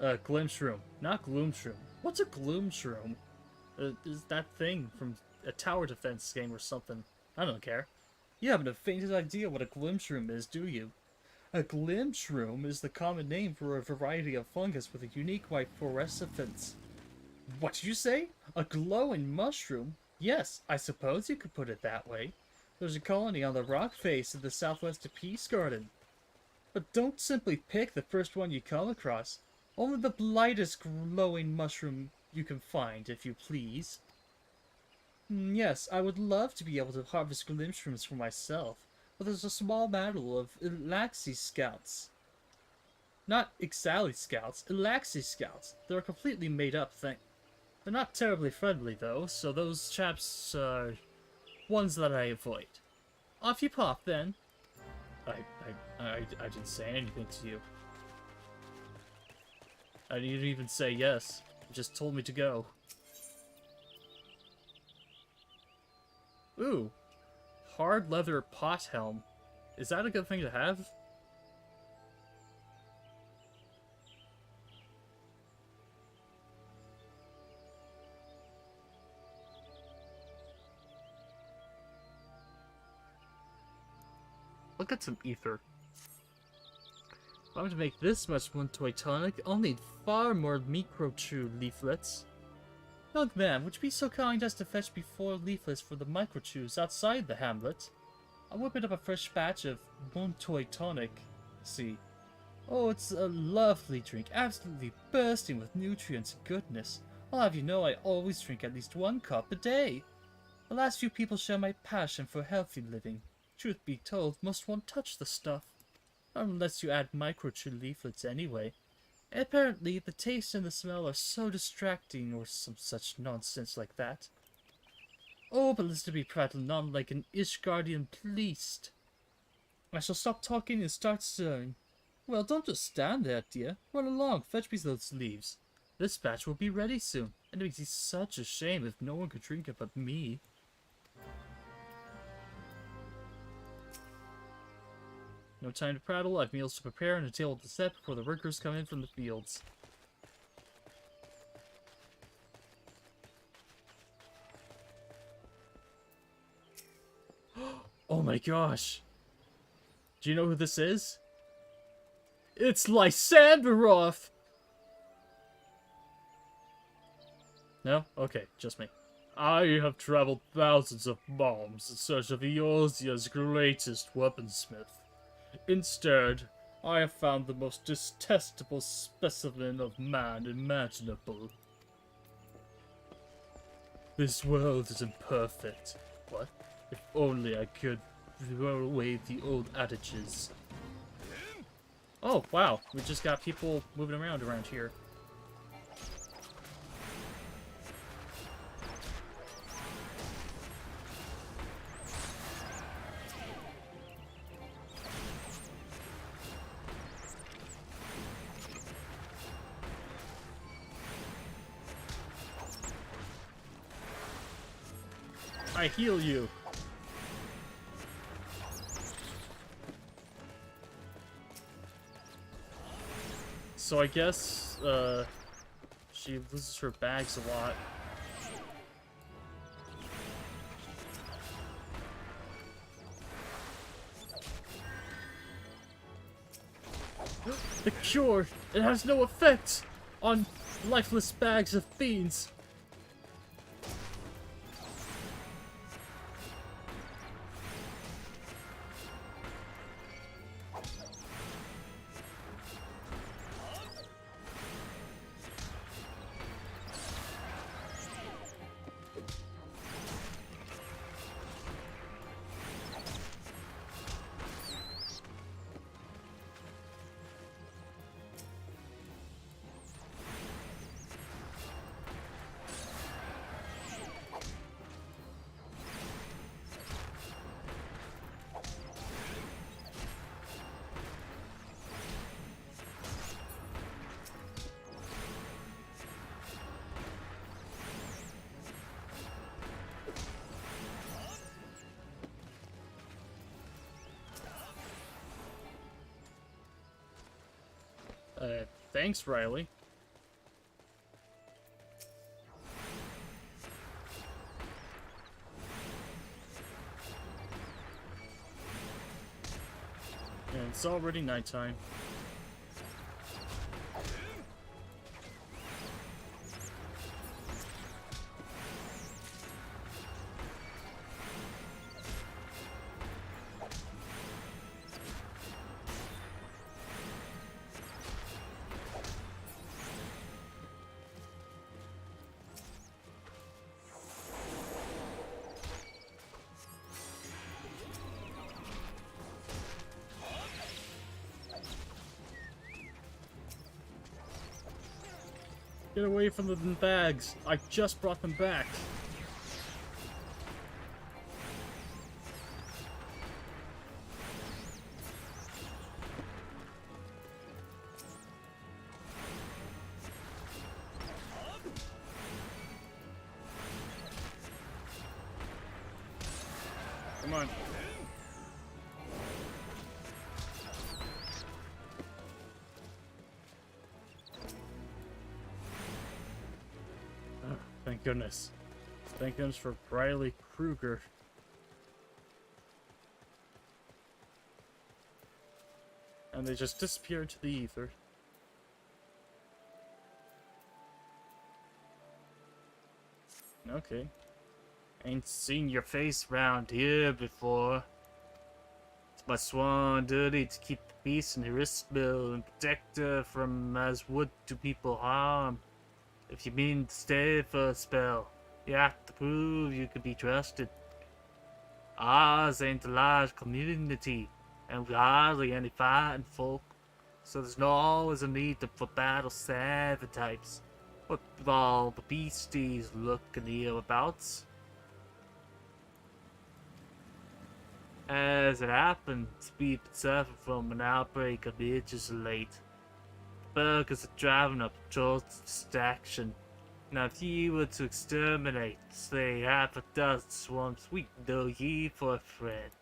Glimshroom, not Gloomshroom. What's a Gloomshroom? Is that thing from a tower defense game or something? I don't care. You haven't the faintest idea what a Glimshroom is, do you? A Glimshroom is the common name for a variety of fungus with a unique white fluorescence. What did you say? A glowing mushroom? Yes, I suppose you could put it that way. There's a colony on the rock face of the southwest of Peace Garden. But don't simply pick the first one you come across. Only the lightest glowing mushroom you can find, if you please. Yes, I would love to be able to harvest Glimshrooms for myself, but there's a small battle of Elaxi Scouts. Not Ixali Scouts, Elaxi Scouts. They're a completely made-up thing. They're not terribly friendly, though, so those chaps are ones that I avoid. Off you pop, then. I didn't say anything to you. I didn't even say yes. You just told me to go. Ooh. Hard leather pot helm. Is that a good thing to have? Look at some ether. If I'm to make this much one toy tonic, I'll need far more microchew leaflets. Young man, would you be so kind as to fetch me 4 leaflets for the microchews outside the hamlet? I'm whipping up a fresh batch of Montoy tonic. See. Oh, it's a lovely drink, absolutely bursting with nutrients and goodness. I'll have you know I always drink at least 1 cup a day. The last few people share my passion for healthy living. Truth be told, most won't touch the stuff. Unless you add microchew leaflets anyway. Apparently, the taste and the smell are so distracting or some such nonsense like that. Oh, but listen to me prattle on like an Ishgardian priest. I shall stop talking and start stirring. Well, don't just stand there, dear. Run along, fetch me those leaves. This batch will be ready soon, and it makes it such a shame if no one could drink it but me. No time to prattle, I've meals to prepare and a table to set before the workers come in from the fields. Oh my gosh! Do you know who this is? It's Lysanderoth! No? Okay, just me. I have traveled thousands of miles in search of Eorzea's greatest weaponsmith. Instead, I have found the most detestable specimen of man imaginable. This world is imperfect. What? If only I could throw away the old adages. Oh, wow. We just got people moving around here. I heal you. So I guess, she loses her bags a lot. The cure! It has no effect on lifeless bags of fiends. Thanks, Riley. And it's already nighttime. Get away from the bags. I just brought them back. Come on. Thank goodness. Thank goodness for Riley Kruger. And they just disappear into the ether. Okay. Ain't seen your face round here before. It's my sworn duty to keep the peace in Harrisville and protect her from as would to people harm. If you mean to stay for a spell, you have to prove you can be trusted. Ours ain't a large community, and we hardly any fighting folk, so there's not always a need for battle savvy types. What with all the beasties looking hereabouts? As it happened, we've been suffering from an outbreak of itches late. Burgers are driving up towards distraction. Now if you were to exterminate, say, half a dozen swarms, we'd know ye for a friend.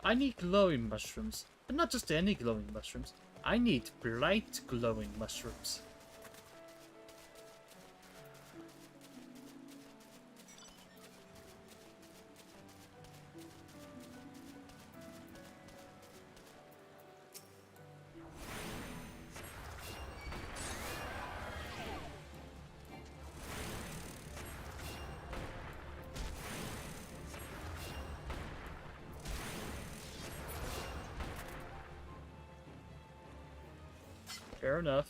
I need glowing mushrooms, but not just any glowing mushrooms. I need bright glowing mushrooms. Fair enough.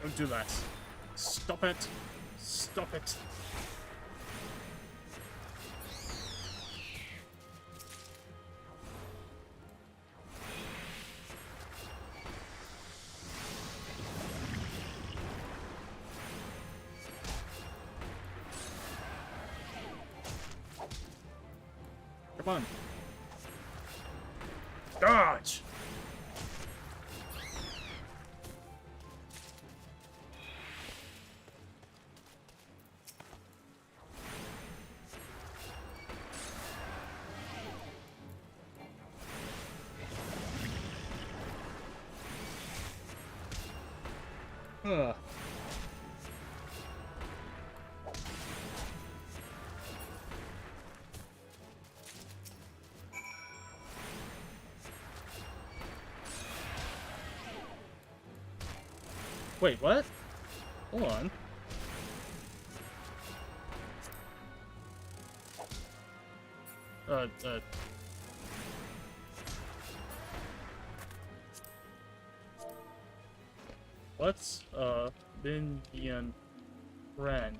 Don't do that. Stop it. Stop it. Come on. Dodge! Ugh. Wait, what? Hold on. What's Minion friend?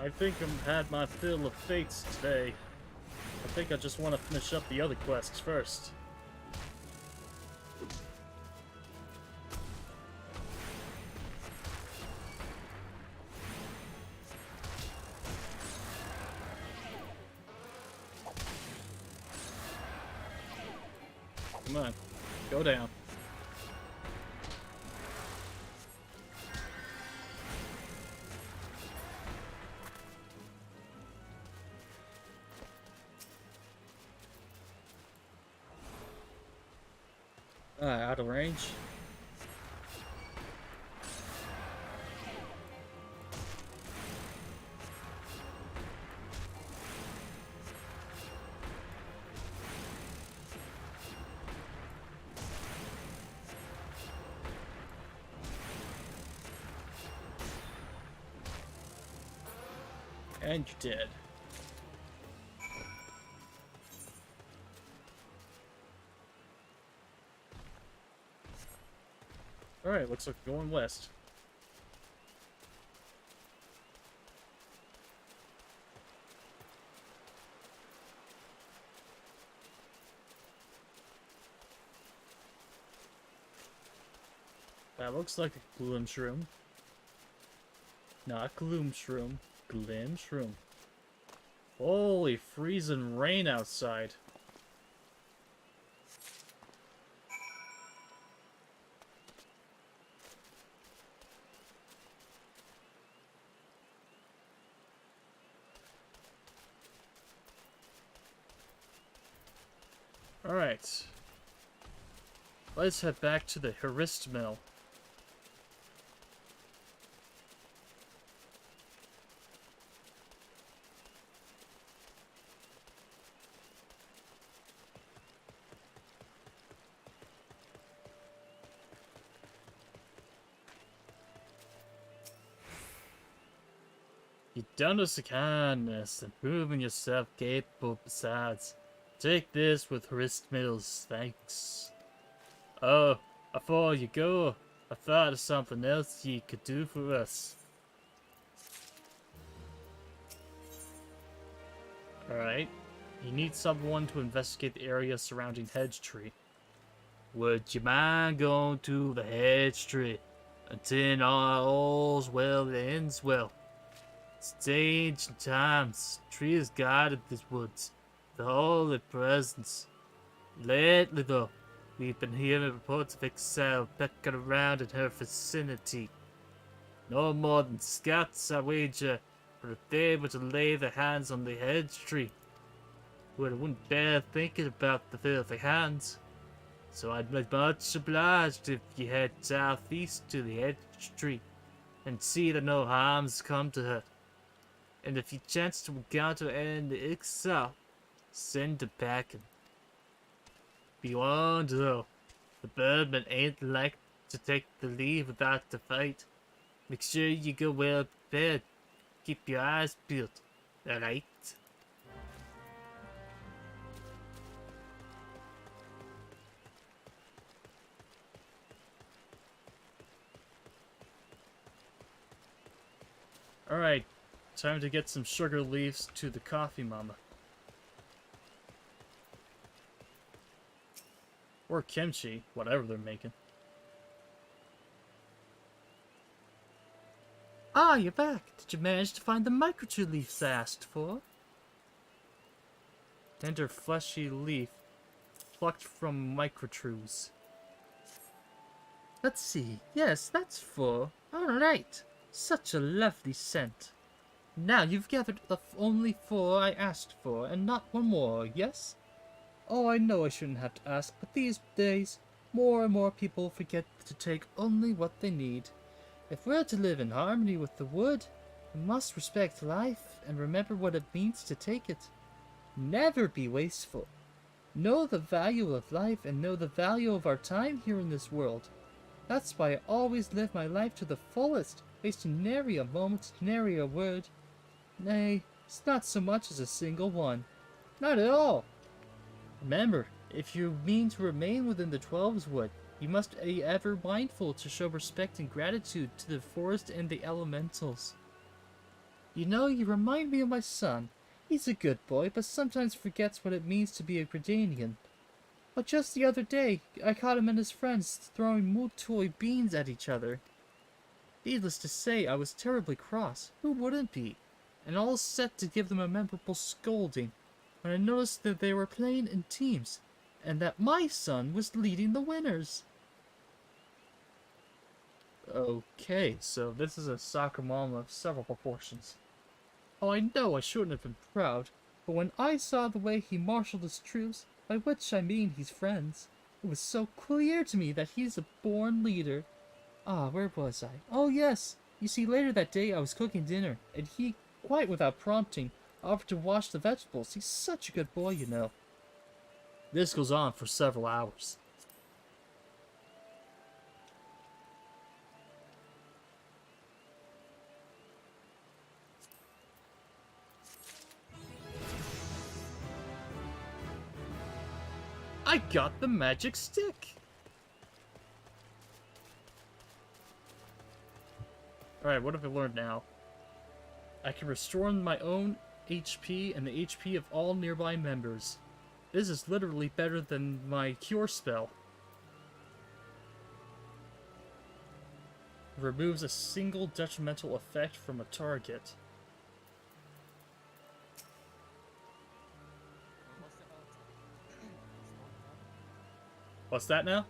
I think I've had my fill of fates today. I think I just want to finish up the other quests first. Come on, go down. Out of range. And you're dead. Alright, looks like we're going west. That looks like a gloom shroom. Not gloom shroom, glim shroom. Holy freezing rain outside. Alright. Let's head back to the Harist Mill. You've done us a kindness and proven yourself capable besides. Take this with Harist Mill's thanks. Oh, before you go, I thought of something else you could do for us. Alright. You need someone to investigate the area surrounding Hedge Tree. Would you mind going to the Hedge Tree? Until all's well that ends well. Since ancient times, tree has guided these woods, the holy presence. Lately, though, we've been hearing reports of exile pecking around in her vicinity. No more than scouts, I wager, but if they were to lay their hands on the hedge tree, well, I wouldn't bear thinking about the filthy hands. So I'd be much obliged if you head southeast to the hedge tree and see that no harms come to her. And if you chance to encounter any exile, send it packing. Be warned though, the birdmen ain't like to take the leave without the fight. Make sure you go well prepared. Keep your eyes peeled, alright? Alright, time to get some sugar leaves to the coffee mama. Or kimchi, whatever they're making. Ah, you're back. Did you manage to find the microtree leaves I asked for? Tender fleshy leaf plucked from microtrues. Let's see. Yes, that's four. Alright. Such a lovely scent. Now you've gathered the only four I asked for, and not one more, yes? Oh, I know I shouldn't have to ask, but these days, more and more people forget to take only what they need. If we're to live in harmony with the wood, we must respect life and remember what it means to take it. Never be wasteful. Know the value of life and know the value of our time here in this world. That's why I always live my life to the fullest, wasting nary a moment, nary a word. Nay, it's not so much as a single one. Not at all. Remember, if you mean to remain within the 12's wood, you must be ever mindful to show respect and gratitude to the forest and the elementals. You know, you remind me of my son. He's a good boy, but sometimes forgets what it means to be a Gridanian. But just the other day, I caught him and his friends throwing Multoy beans at each other. Needless to say, I was terribly cross. Who wouldn't be? And all set to give them a memorable scolding, when I noticed that they were playing in teams, and that my son was leading the winners. Okay, so this is a soccer mom of several proportions. Oh, I know I shouldn't have been proud, but when I saw the way he marshaled his troops, by which I mean his friends, it was so clear to me that he's a born leader. Ah, where was I? Oh yes! You see, later that day I was cooking dinner, and he, quite without prompting, offered to wash the vegetables. He's such a good boy, you know. This goes on for several hours. I got the magic stick! Alright, what have I learned now? I can restore my own HP and the HP of all nearby members. This is literally better than my cure spell. Removes a single detrimental effect from a target. What's that now?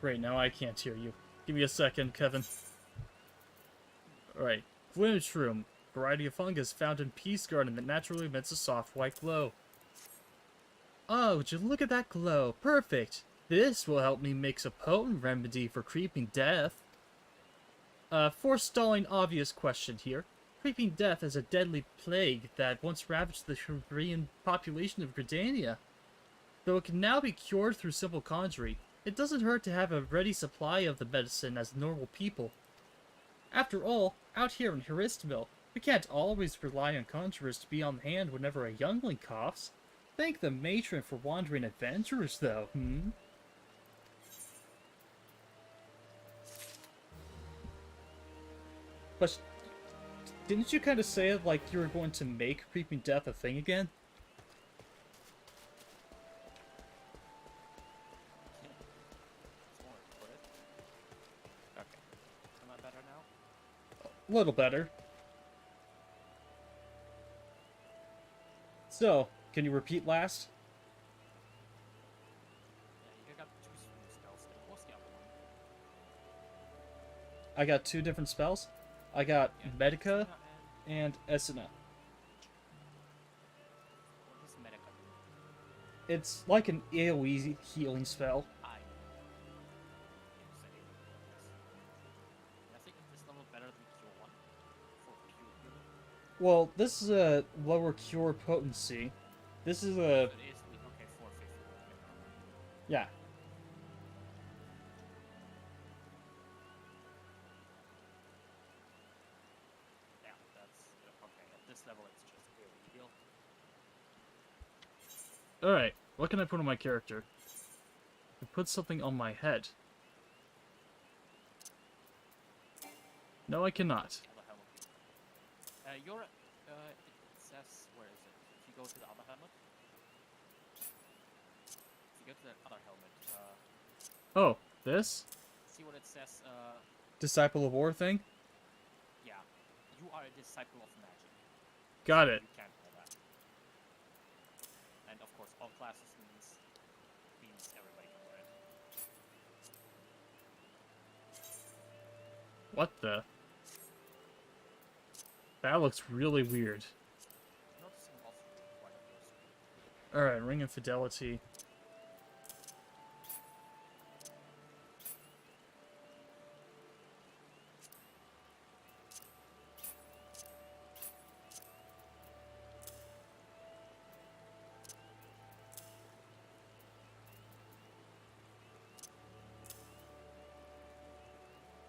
Great, now I can't hear you. Give me a second, Kevin. Alright. Glitch Room. Variety of fungus found in Peace Garden that naturally emits a soft white glow. Oh, would you look at that glow? Perfect! This will help me mix a potent remedy for creeping death. Forestalling obvious question here. Creeping death is a deadly plague that once ravaged the Korean population of Gridania. Though it can now be cured through simple conjuring, it doesn't hurt to have a ready supply of the medicine as normal people. After all, out here in Heristville, we can't always rely on conjurers to be on hand whenever a youngling coughs. Thank the matron for wandering adventurers, though, But didn't you kind of say it like you were going to make creeping death a thing again? A little better. So, can you repeat last? Yeah, you got two spells. What's the other one? I got two different spells. I got Medica What and Esuna. does Medica do? It's like an AoE healing spell. I think this level better than Q1 for Q healing. Well, this is a lower cure potency. This is a... So it is okay, 450. yeah. Yeah, that's okay. At this level, it's just AoE heal. Alright, what can I put on my character? I put something on my head. No, I cannot. Other helmet. It says, where is it? If you go to the other helmet. If you go to the other helmet, Oh, this? see what it says, Disciple of War thing? yeah. You are a disciple of magic. Got it. You can't call that. And of course, all classes means everybody can wear it. What the? That looks really weird. Noticing also quite a bit. Alright, Ring of Fidelity.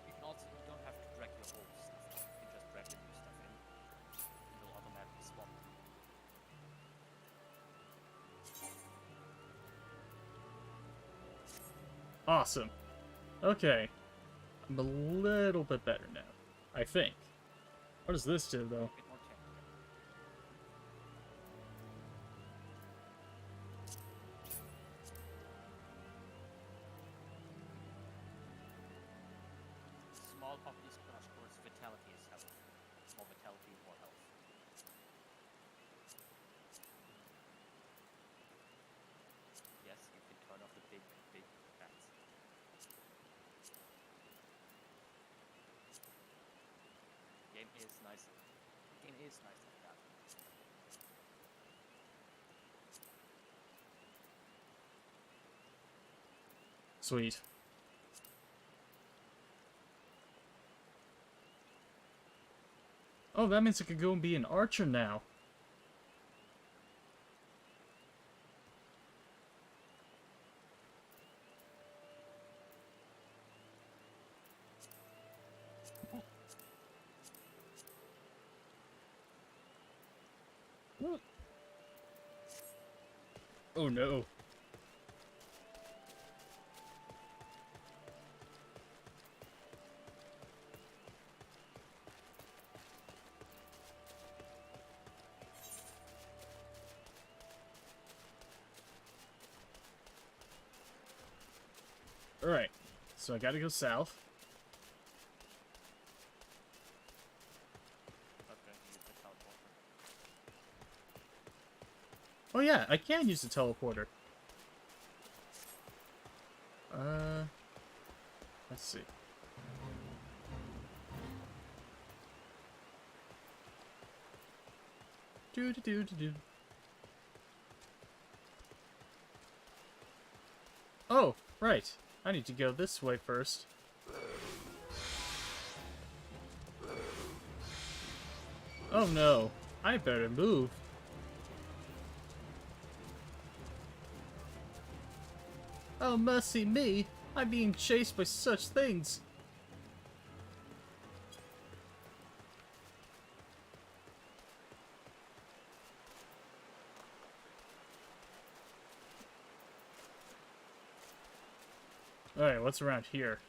You don't have to drag your old stuff out. You can just drag your new stuff in. It will automatically swap. Awesome. Okay. I'm a little bit better now, I think. What does this do, though? A bit more technical. Small populous crash course vitality is health. Small vitality, more health. Yes, you can turn off the big bats. Game is nice. Game is nice like that. Sweet. Oh, that means I could go and be an archer now. Oh no. Alright, so I gotta go south. Not going to use the teleporter. Oh yeah, I can use the teleporter. Let's see. Do. Oh, right. I need to go this way first. Oh no, I better move. Oh, mercy me! I'm being chased by such things! Alright, what's around here?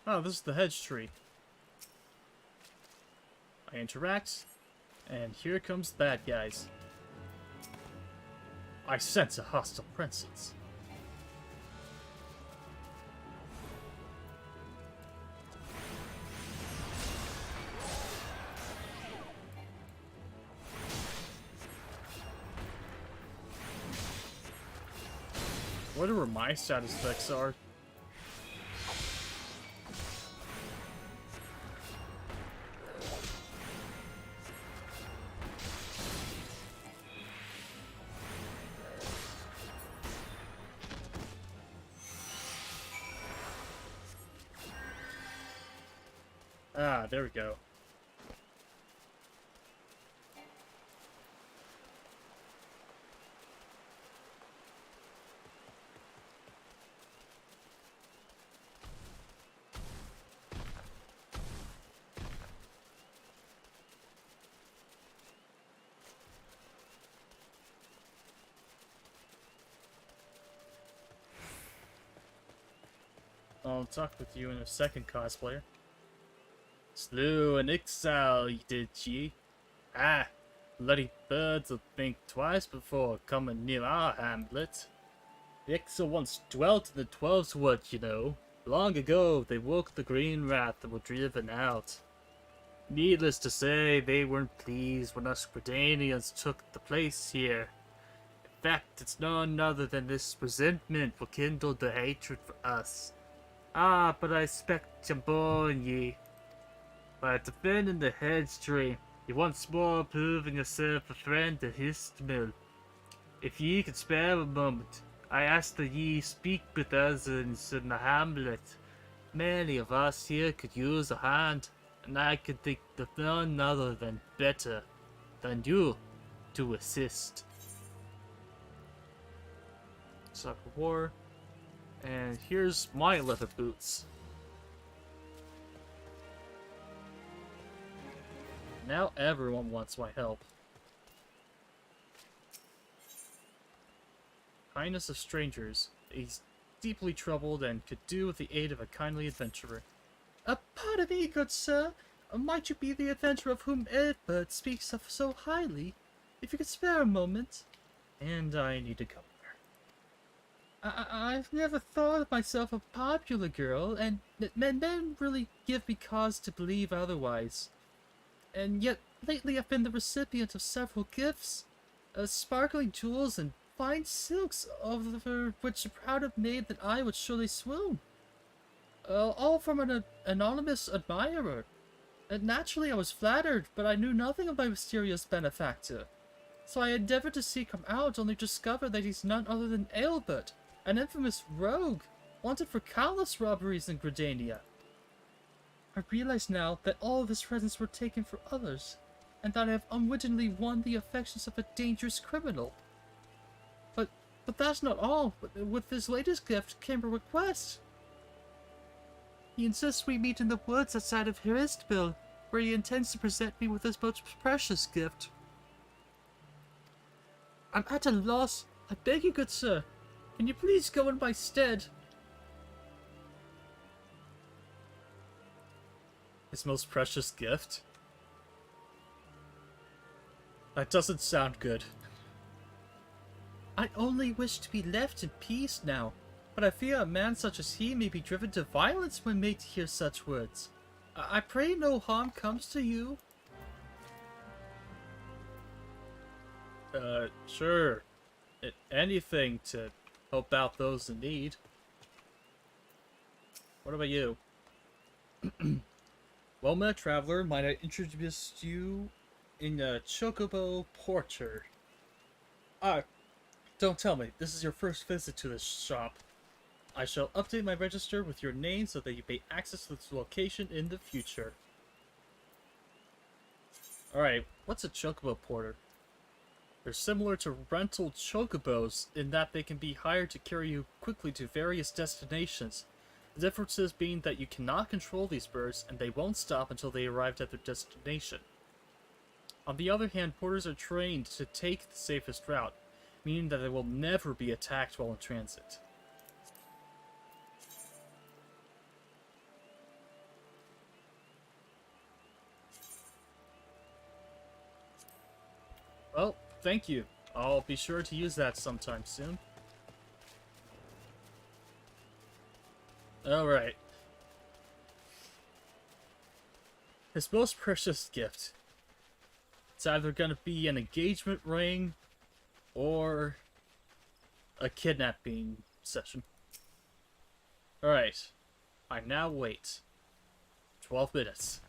Oh, this is the hedge tree. I interact, and here comes the bad guys. I sense a hostile presence. Whatever my status effects are. Ah, there we go. I'll talk with you in a second, cosplayer. Slew an exile, did ye? Ah, bloody birds will think twice before coming near our hamlet. The exile once dwelt in the 12's wood, you know. Long ago, they woke the green wrath and were driven out. Needless to say, they weren't pleased when us Gridanians took the place here. In fact, it's none other than this resentment what kindled the hatred for us. Ah, but I expect I'm born ye. By defending the hedge tree, you once more proving yourself a friend to Histmill. If ye could spare a moment, I ask that ye speak with us in the hamlet. Many of us here could use a hand, and I could think of none other than better than you to assist. Soccer War. And here's my leather boots. Now everyone wants my help. Kindness of strangers. He's deeply troubled and could do with the aid of a kindly adventurer. Pardon me, good sir. Might you be the adventurer of whom Edward speaks of so highly? If you could spare a moment. And I need to go there. I've never thought of myself a popular girl, and men really give me cause to believe otherwise. And yet, lately I've been the recipient of several gifts. Sparkling jewels and fine silks, over which a prouder maid than I would surely swoon. All from an anonymous admirer. Naturally I was flattered, but I knew nothing of my mysterious benefactor. So I endeavored to seek him out, only to discover that he's none other than Aelbert, an infamous rogue, wanted for countless robberies in Gridania. I realize now that all of his presents were taken for others, and that I have unwittingly won the affections of a dangerous criminal. But that's not all. With his latest gift came a request. He insists we meet in the woods outside of Hiristville, where he intends to present me with his most precious gift. I'm at a loss. I beg you, good sir. Can you please go in my stead? His most precious gift? That doesn't sound good. I only wish to be left in peace now, but I fear a man such as he may be driven to violence when made to hear such words. I pray no harm comes to you. Sure. Anything to help out those in need. What about you? Well met, traveler, might I introduce you in a chocobo porter? Don't tell me, this is your first visit to this shop. I shall update my register with your name so that you may access this location in the future. Alright, what's a chocobo porter? They're similar to rental chocobos in that they can be hired to carry you quickly to various destinations. The differences being that you cannot control these birds and they won't stop until they arrive at their destination. On the other hand, porters are trained to take the safest route, meaning that they will never be attacked while in transit. Well, thank you. I'll be sure to use that sometime soon. Alright. His most precious gift. It's either gonna be an engagement ring or a kidnapping session. Alright. I now wait 12 minutes.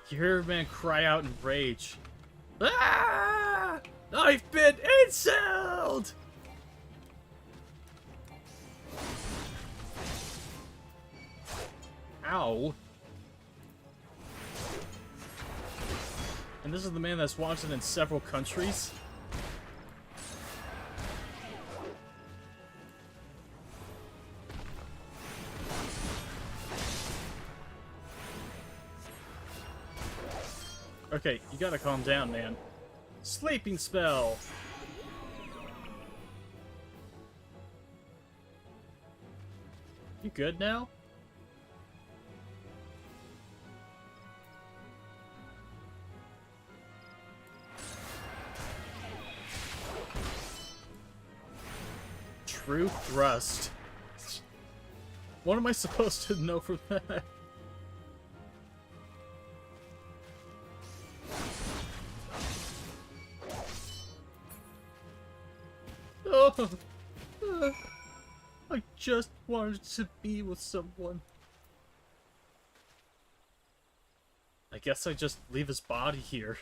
You hear a man cry out in rage. Ah! I've been insulted! Ow. And this is the man that's wanted in several countries? Okay, you gotta calm down, man. Sleeping spell! You good now? True thrust. What am I supposed to know from that? Oh, I just wanted to be with someone. I guess I just leave his body here.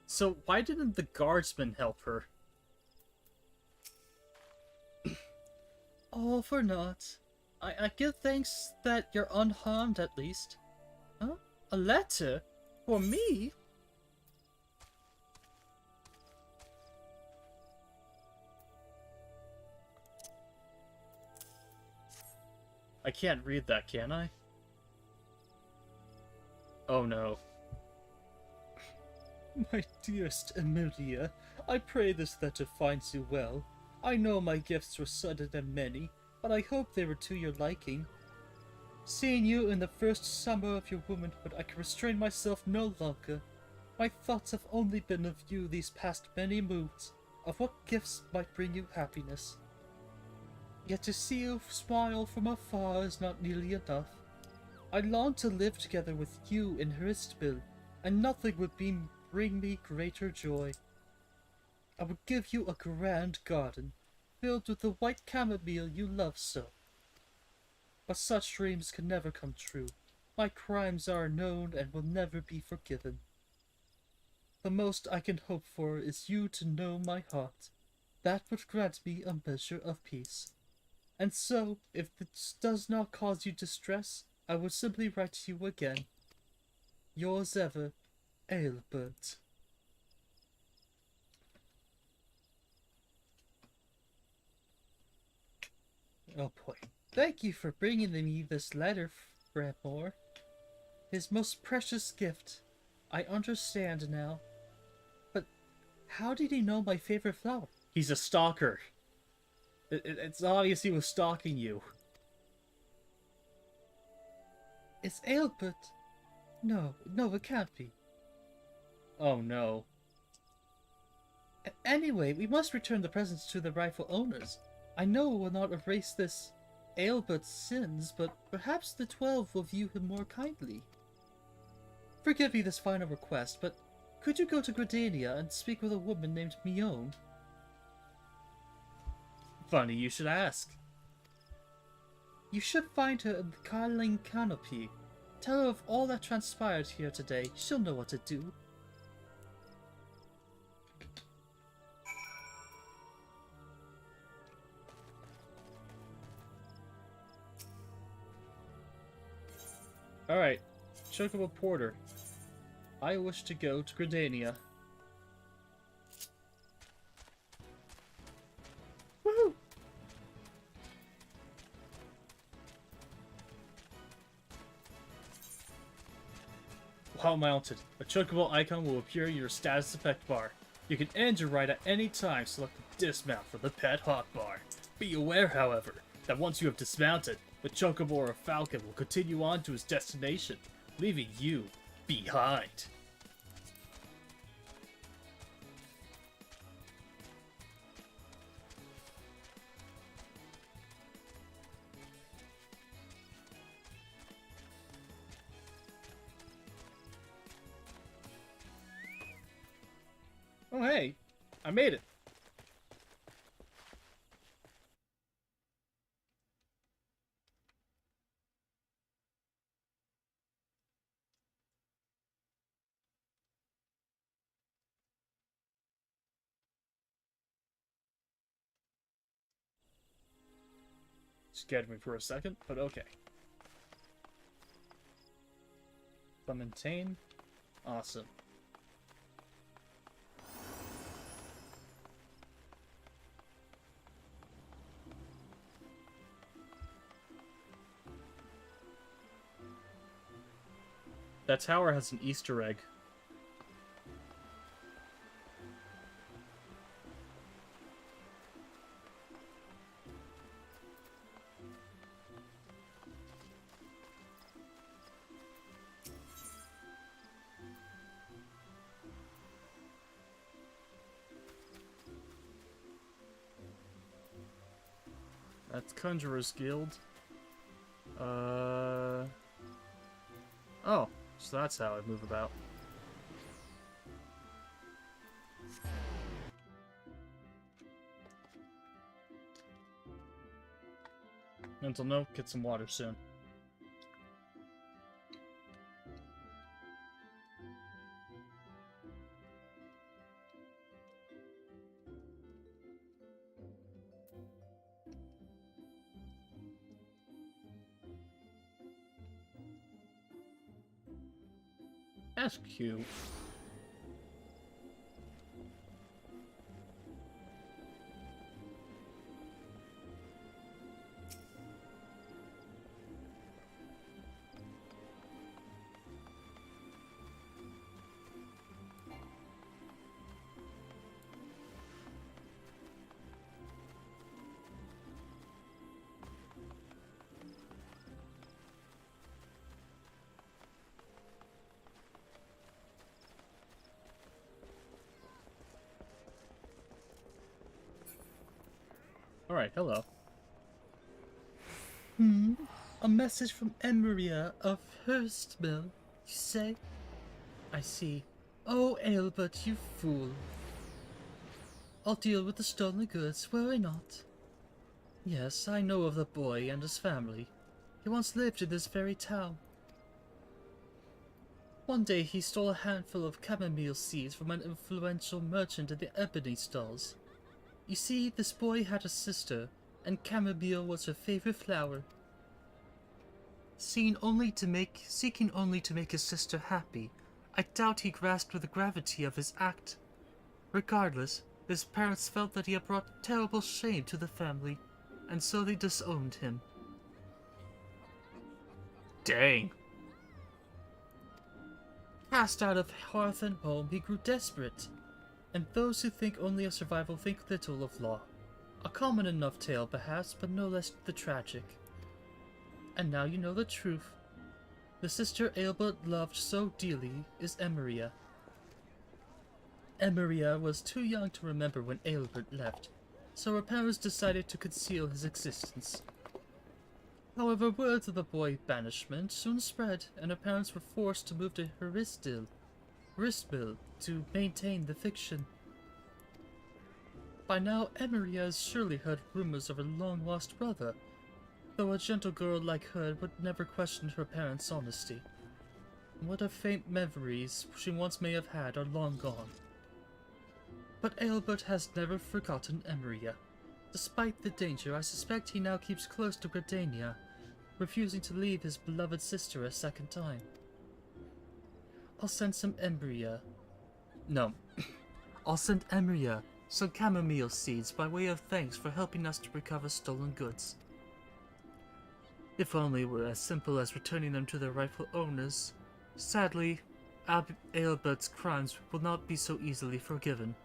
So why didn't the guardsman help her? All for naught. I give thanks that you're unharmed at least. Huh? A letter? For me? I can't read that, can I? Oh no. My dearest Emilia, I pray this letter finds you well. I know my gifts were sudden and many, but I hope they were to your liking. Seeing you in the first summer of your womanhood, I can restrain myself no longer. My thoughts have only been of you these past many moons, of what gifts might bring you happiness. Yet to see you smile from afar is not nearly enough. I long to live together with you in Hristville, and nothing would bring me greater joy. I would give you a grand garden, filled with the white chamomile you love so. But such dreams can never come true. My crimes are known and will never be forgiven. The most I can hope for is you to know my heart. That would grant me a measure of peace. And so, if this does not cause you distress, I will simply write to you again. Yours ever, Aelbert. Oh boy. Thank you for bringing me this letter, Framore. His most precious gift. I understand now. But how did he know my favorite flower? He's a stalker. It's obvious he was stalking you. It's Aelbert. No, it can't be. Oh no. Anyway, we must return the presents to the rightful owners. I know it will not erase this Aelbert's sins, but perhaps the 12 will view him more kindly. Forgive me this final request, but could you go to Gridania and speak with a woman named Mione? Funny you should ask. You should find her in the Carling Canopy. Tell her of all that transpired here today. She'll know what to do. Alright, Chocobo Porter. I wish to go to Gridania. Woohoo! While mounted, a Chocobo icon will appear in your status effect bar. You can end your ride at any time, select the dismount for the pet hotbar. Be aware, however, that once you have dismounted, the Chocobo or Falcon will continue on to his destination, leaving you behind. Oh hey, I made it. Scared me for a second, but okay. Clementine. Awesome. That tower has an Easter egg. That's Conjurer's Guild. Oh, so that's how I move about. Mental note, get some water soon. That's cute. Alright, hello. A message from Emeria of Hurstmill, you say? I see. Oh, Ailbert, you fool. I'll deal with the stolen goods, will I not? Yes, I know of the boy and his family. He once lived in this very town. One day he stole a handful of chamomile seeds from an influential merchant in the ebony stalls. You see, this boy had a sister, and chamomile was her favorite flower. Seeking only to make his sister happy, I doubt he grasped with the gravity of his act. Regardless, his parents felt that he had brought terrible shame to the family, and so they disowned him. Dang. Cast out of hearth and home, he grew desperate, and those who think only of survival think little of law. A common enough tale, perhaps, but no less the tragic. And now you know the truth. The sister Ailbert loved so dearly is Emeria. Emeria was too young to remember when Ailbert left, so her parents decided to conceal his existence. However, word of the boy's banishment soon spread, and her parents were forced to move to Hurstmill to maintain the fiction. By now, Emeria has surely heard rumors of her long-lost brother, though a gentle girl like her would never question her parents' honesty. What of faint memories she once may have had are long gone. But Ailbert has never forgotten Emeria. Despite the danger, I suspect he now keeps close to Gardania, refusing to leave his beloved sister a second time. I'll send Emeria some chamomile seeds by way of thanks for helping us to recover stolen goods. If only it were as simple as returning them to their rightful owners. Sadly, Ailbert's crimes will not be so easily forgiven.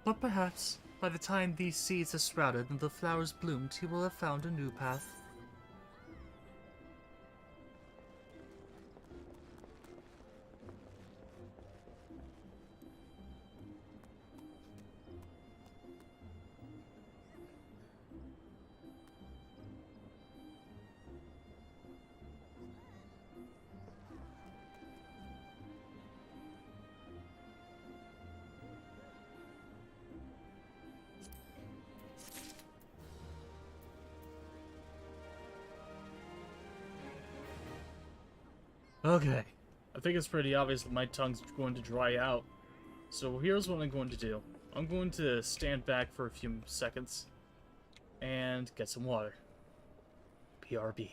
But perhaps, by the time these seeds have sprouted and the flowers bloomed, he will have found a new path. Okay. I think it's pretty obvious that my tongue's going to dry out. So here's what I'm going to do. I'm going to stand back for a few seconds and get some water. BRB.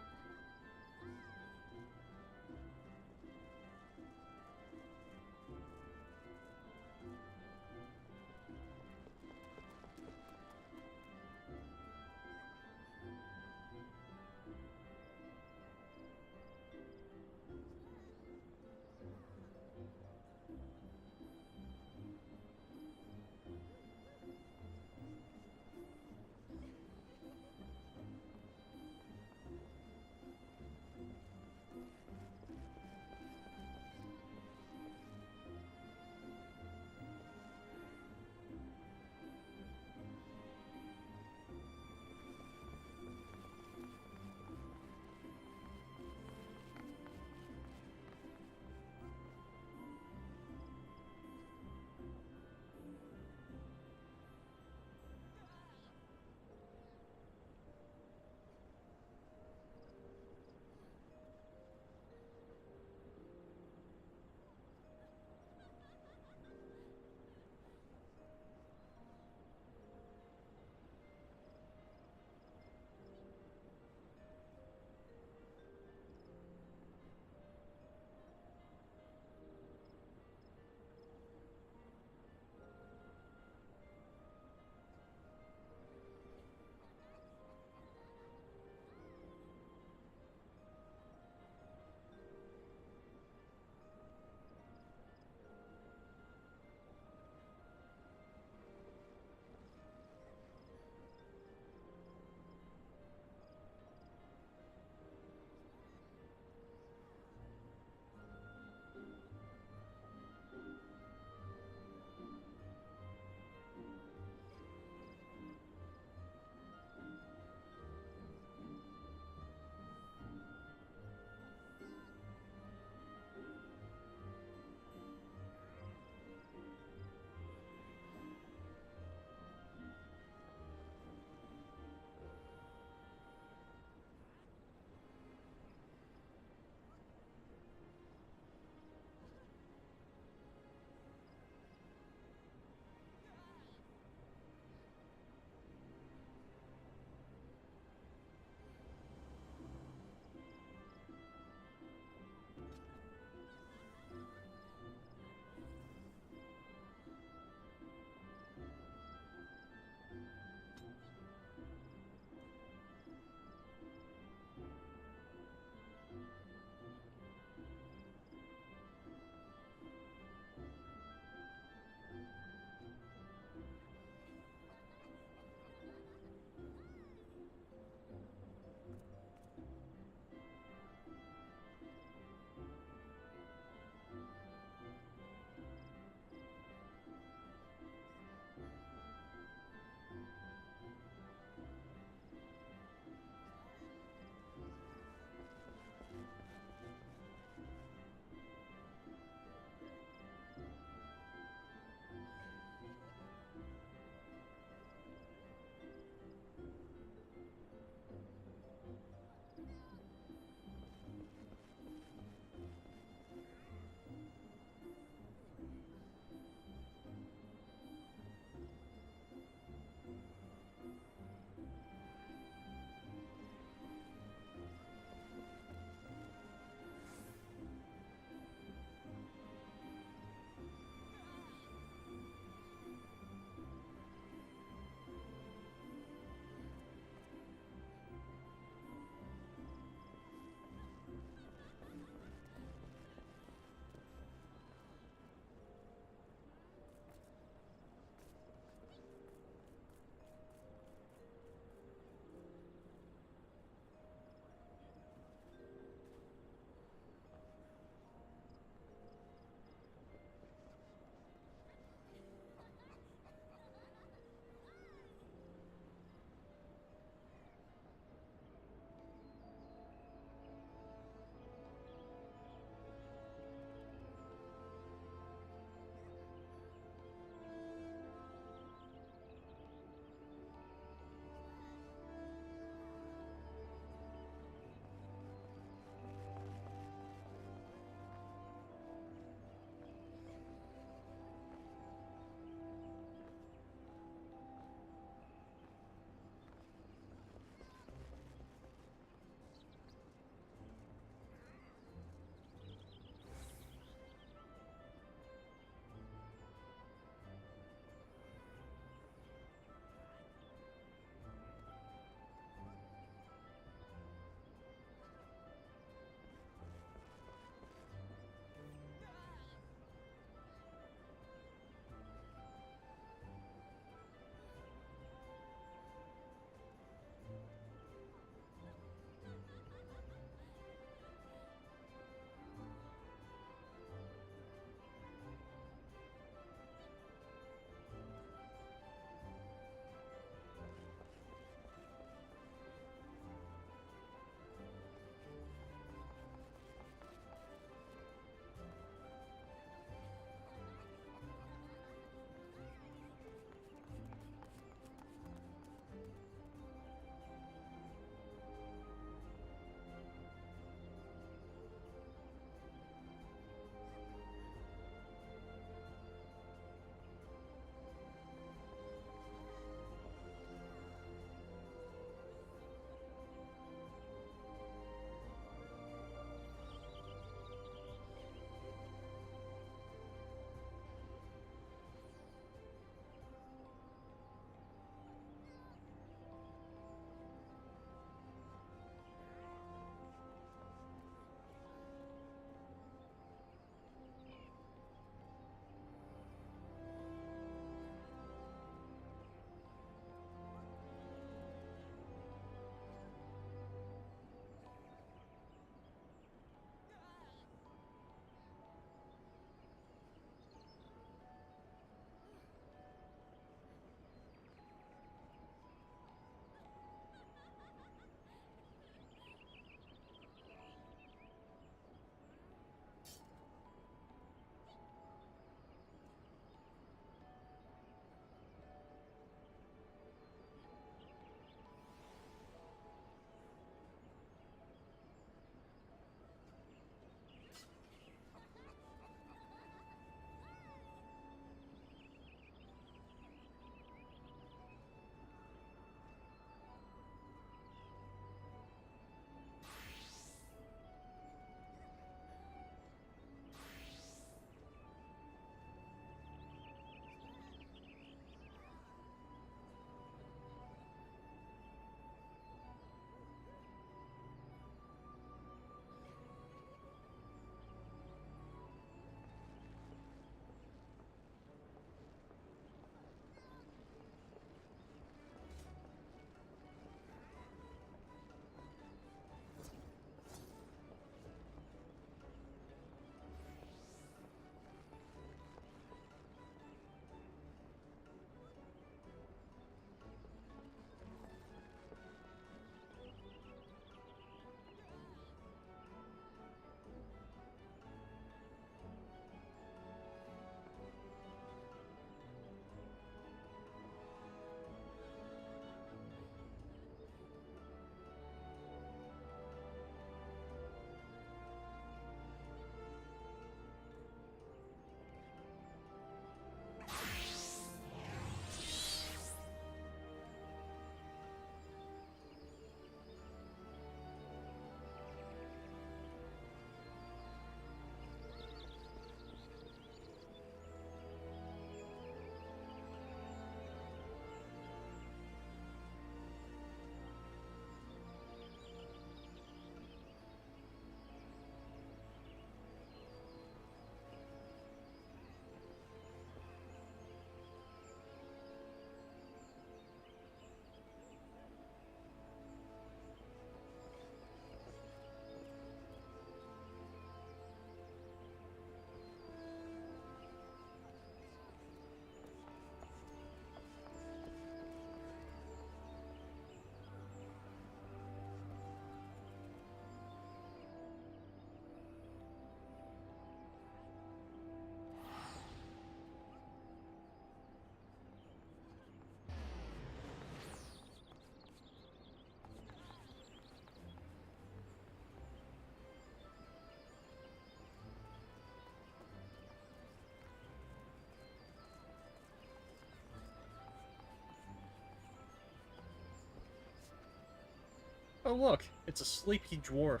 Oh look, it's a sleepy dwarf.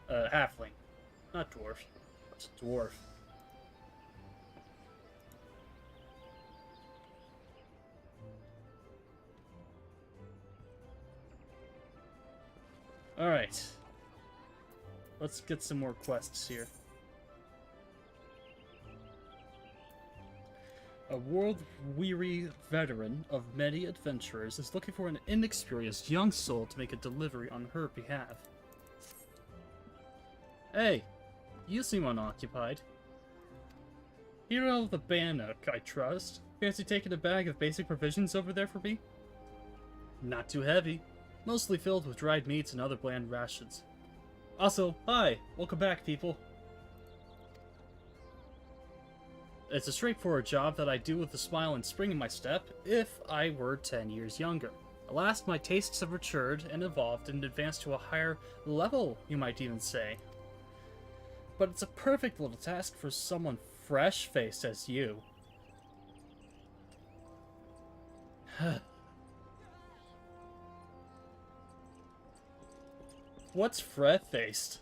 Halfling. Not dwarf. It's a dwarf. Alright. Let's get some more quests here. A world-weary veteran of many adventurers is looking for an inexperienced young soul to make a delivery on her behalf. Hey, you seem unoccupied. Hero of the Bannock, I trust. Fancy taking a bag of basic provisions over there for me? Not too heavy. Mostly filled with dried meats and other bland rations. Also, hi! Welcome back, people. It's a straightforward job that I do with a smile and spring in my step if I were 10 years younger. Alas, my tastes have matured and evolved and advanced to a higher level, you might even say. But it's a perfect little task for someone fresh-faced as you. What's fret-faced?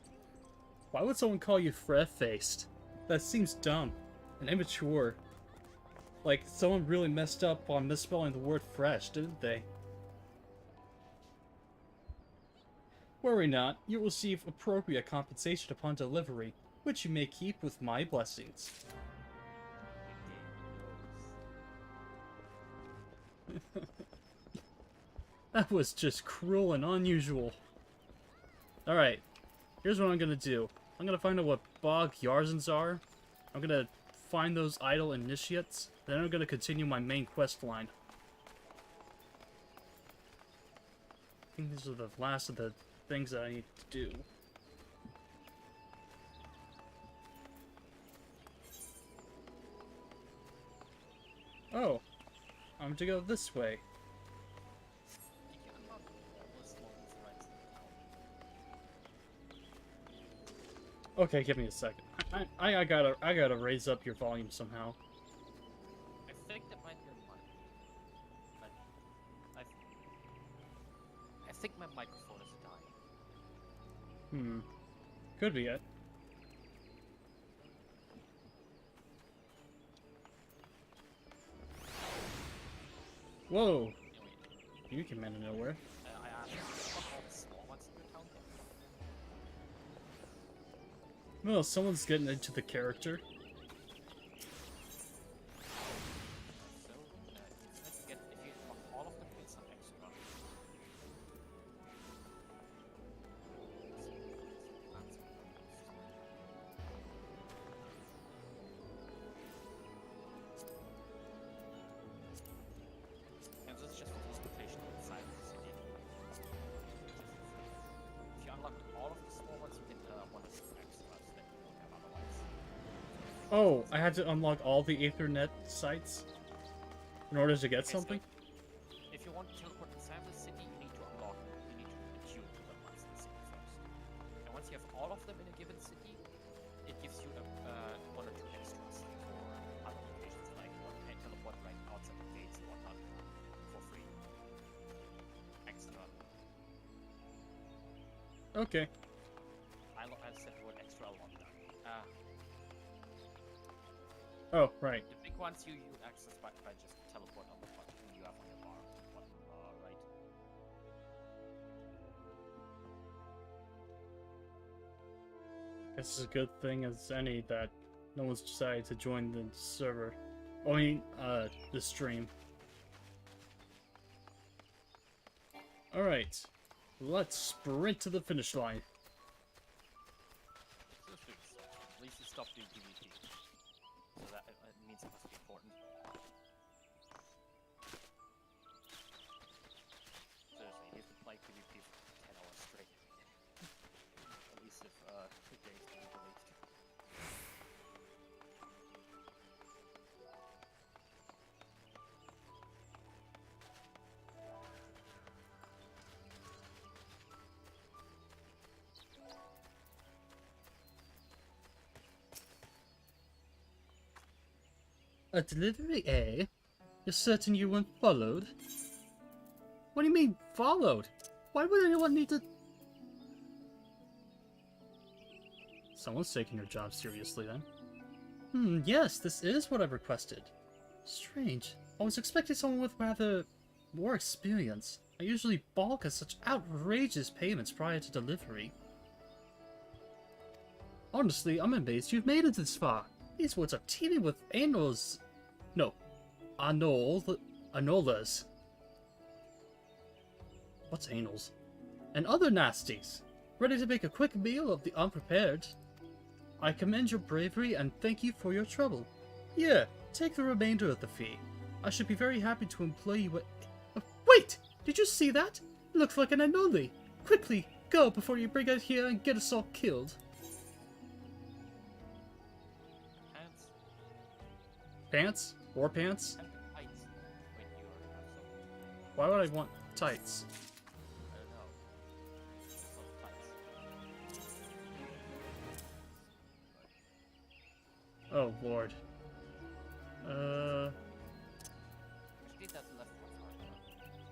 Why would someone call you fret-faced? That seems dumb and immature. Like, someone really messed up on misspelling the word fresh, didn't they? Worry not, you will receive appropriate compensation upon delivery, which you may keep with my blessings. That was just cruel and unusual. Alright, here's what I'm gonna do. I'm gonna find out what bog Yarzans are. I'm gonna find those idle initiates. Then I'm gonna continue my main quest line. I think these are the last of the things that I need to do. Oh, I'm to go this way. Okay, give me a second. I gotta raise up your volume somehow. I think that might be mine. I think my microphone is dying. Could be it. Whoa! You came out of nowhere. I asked all the small ones in your town. Well, someone's getting into the character. So, if you want all of them, get some extra. And this is just for transportation inside the city. If you unlock all of the small ones, you get one of the extras that you don't have otherwise. Oh, I had to unlock all the Ethernet sites in order to get Okay, something? So if you want to teleport inside the city, you need to unlock, you need to attune to the ones in the city first. And once you have all of them in a given city, it gives you one or two extras for other locations, like one can teleport right outside the gates and whatnot for free. Extra. Okay. I said the word extra a lot there. Oh, right. The big ones you access by just teleport on the button you have on your bar. Right. Guess it's a good thing as any that no one's decided to join the server. I mean, the stream. Alright. Let's sprint to the finish line. At least you stopped doing PvP. So that means it must be important. Seriously, you have to play PvP for 10 hours straight. At least if the game's being released. A delivery, eh? You're certain you weren't followed? What do you mean, followed? Why would anyone need to... Someone's taking your job seriously then. Yes, this is what I requested. Strange. I was expecting someone with rather more experience. I usually balk at such outrageous payments prior to delivery. Honestly, I'm amazed you've made it this far. These woods are teeming with anoles... No. Anolas. What's anoles? And other nasties. Ready to make a quick meal of the unprepared. I commend your bravery and thank you for your trouble. Here, take the remainder of the fee. I should be very happy to employ you Wait! Did you see that? It looks like an anole. Quickly, go before you bring it here and get us all killed. Pants. Pants? War pants? And tights. When you have some. Why would I want tights? I don't know. Some tights. Oh, Lord. Actually, that left one's hard. Pants.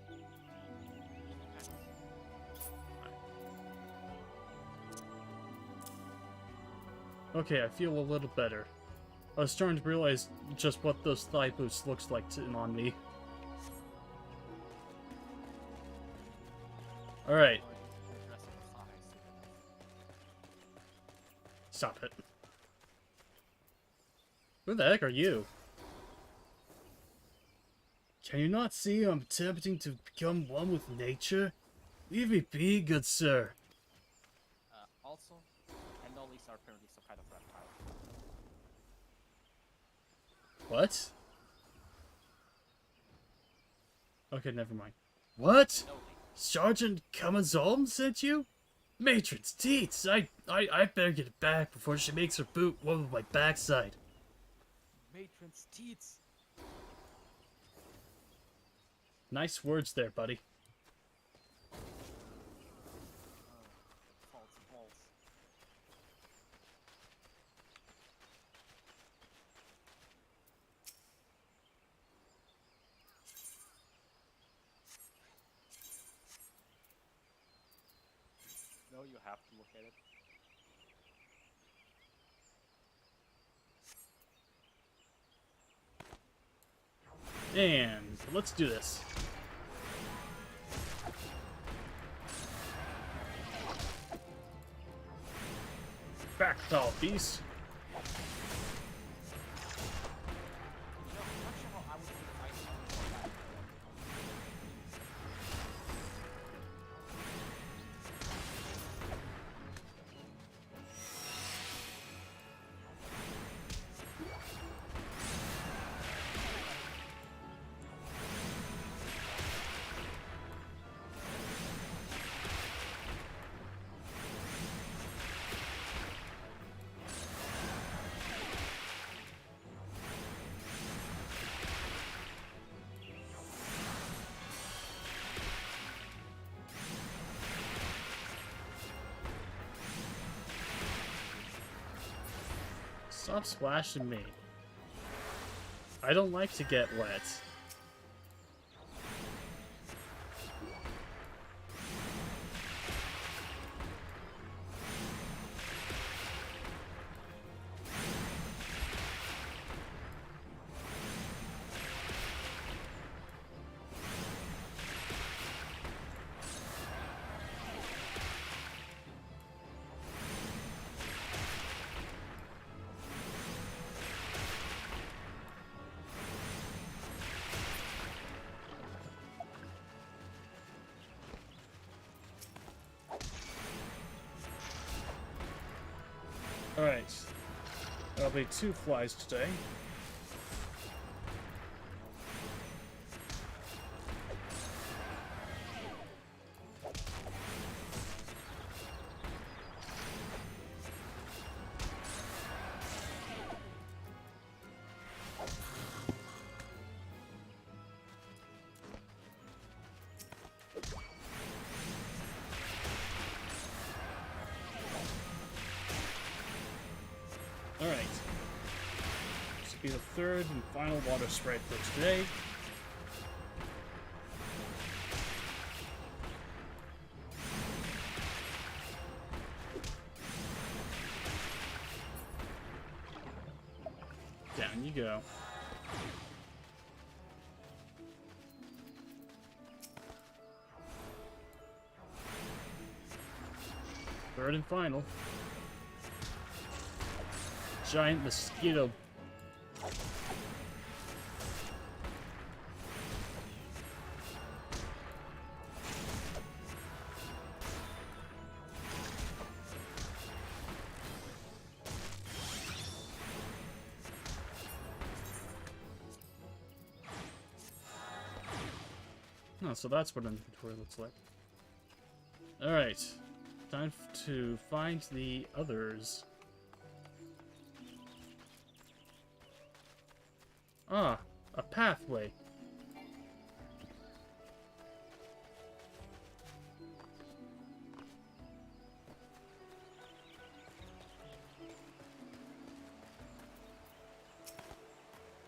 Okay, I feel a little better. I was starting to realize just what those thigh boots looks like on me. Alright, Dressing the thighs. stop it. Who the heck are you? Can you not see I'm attempting to become one with nature? Leave me be, good sir. Also, anoles are apparently some kind of reptile. What? Okay, never mind. What? Anole. Sergeant Kamazolm sent you? Matron's teats! I better get it back before she makes her boot one with my backside. Matron's teats. Nice words there, buddy. False balls. No, you have to look at it. And let's do this. Back, tall beast. You know, I'm not sure how I would do the ice on that. Stop splashing me. I don't like to get wet. Alright. There'll be 2 flies today. Alright. This will be the 3rd and final water sprite for today. Down you go. Third and final. Giant mosquito. Oh, so that's what inventory looks like. Alright. Time to find the others. Ah, a pathway.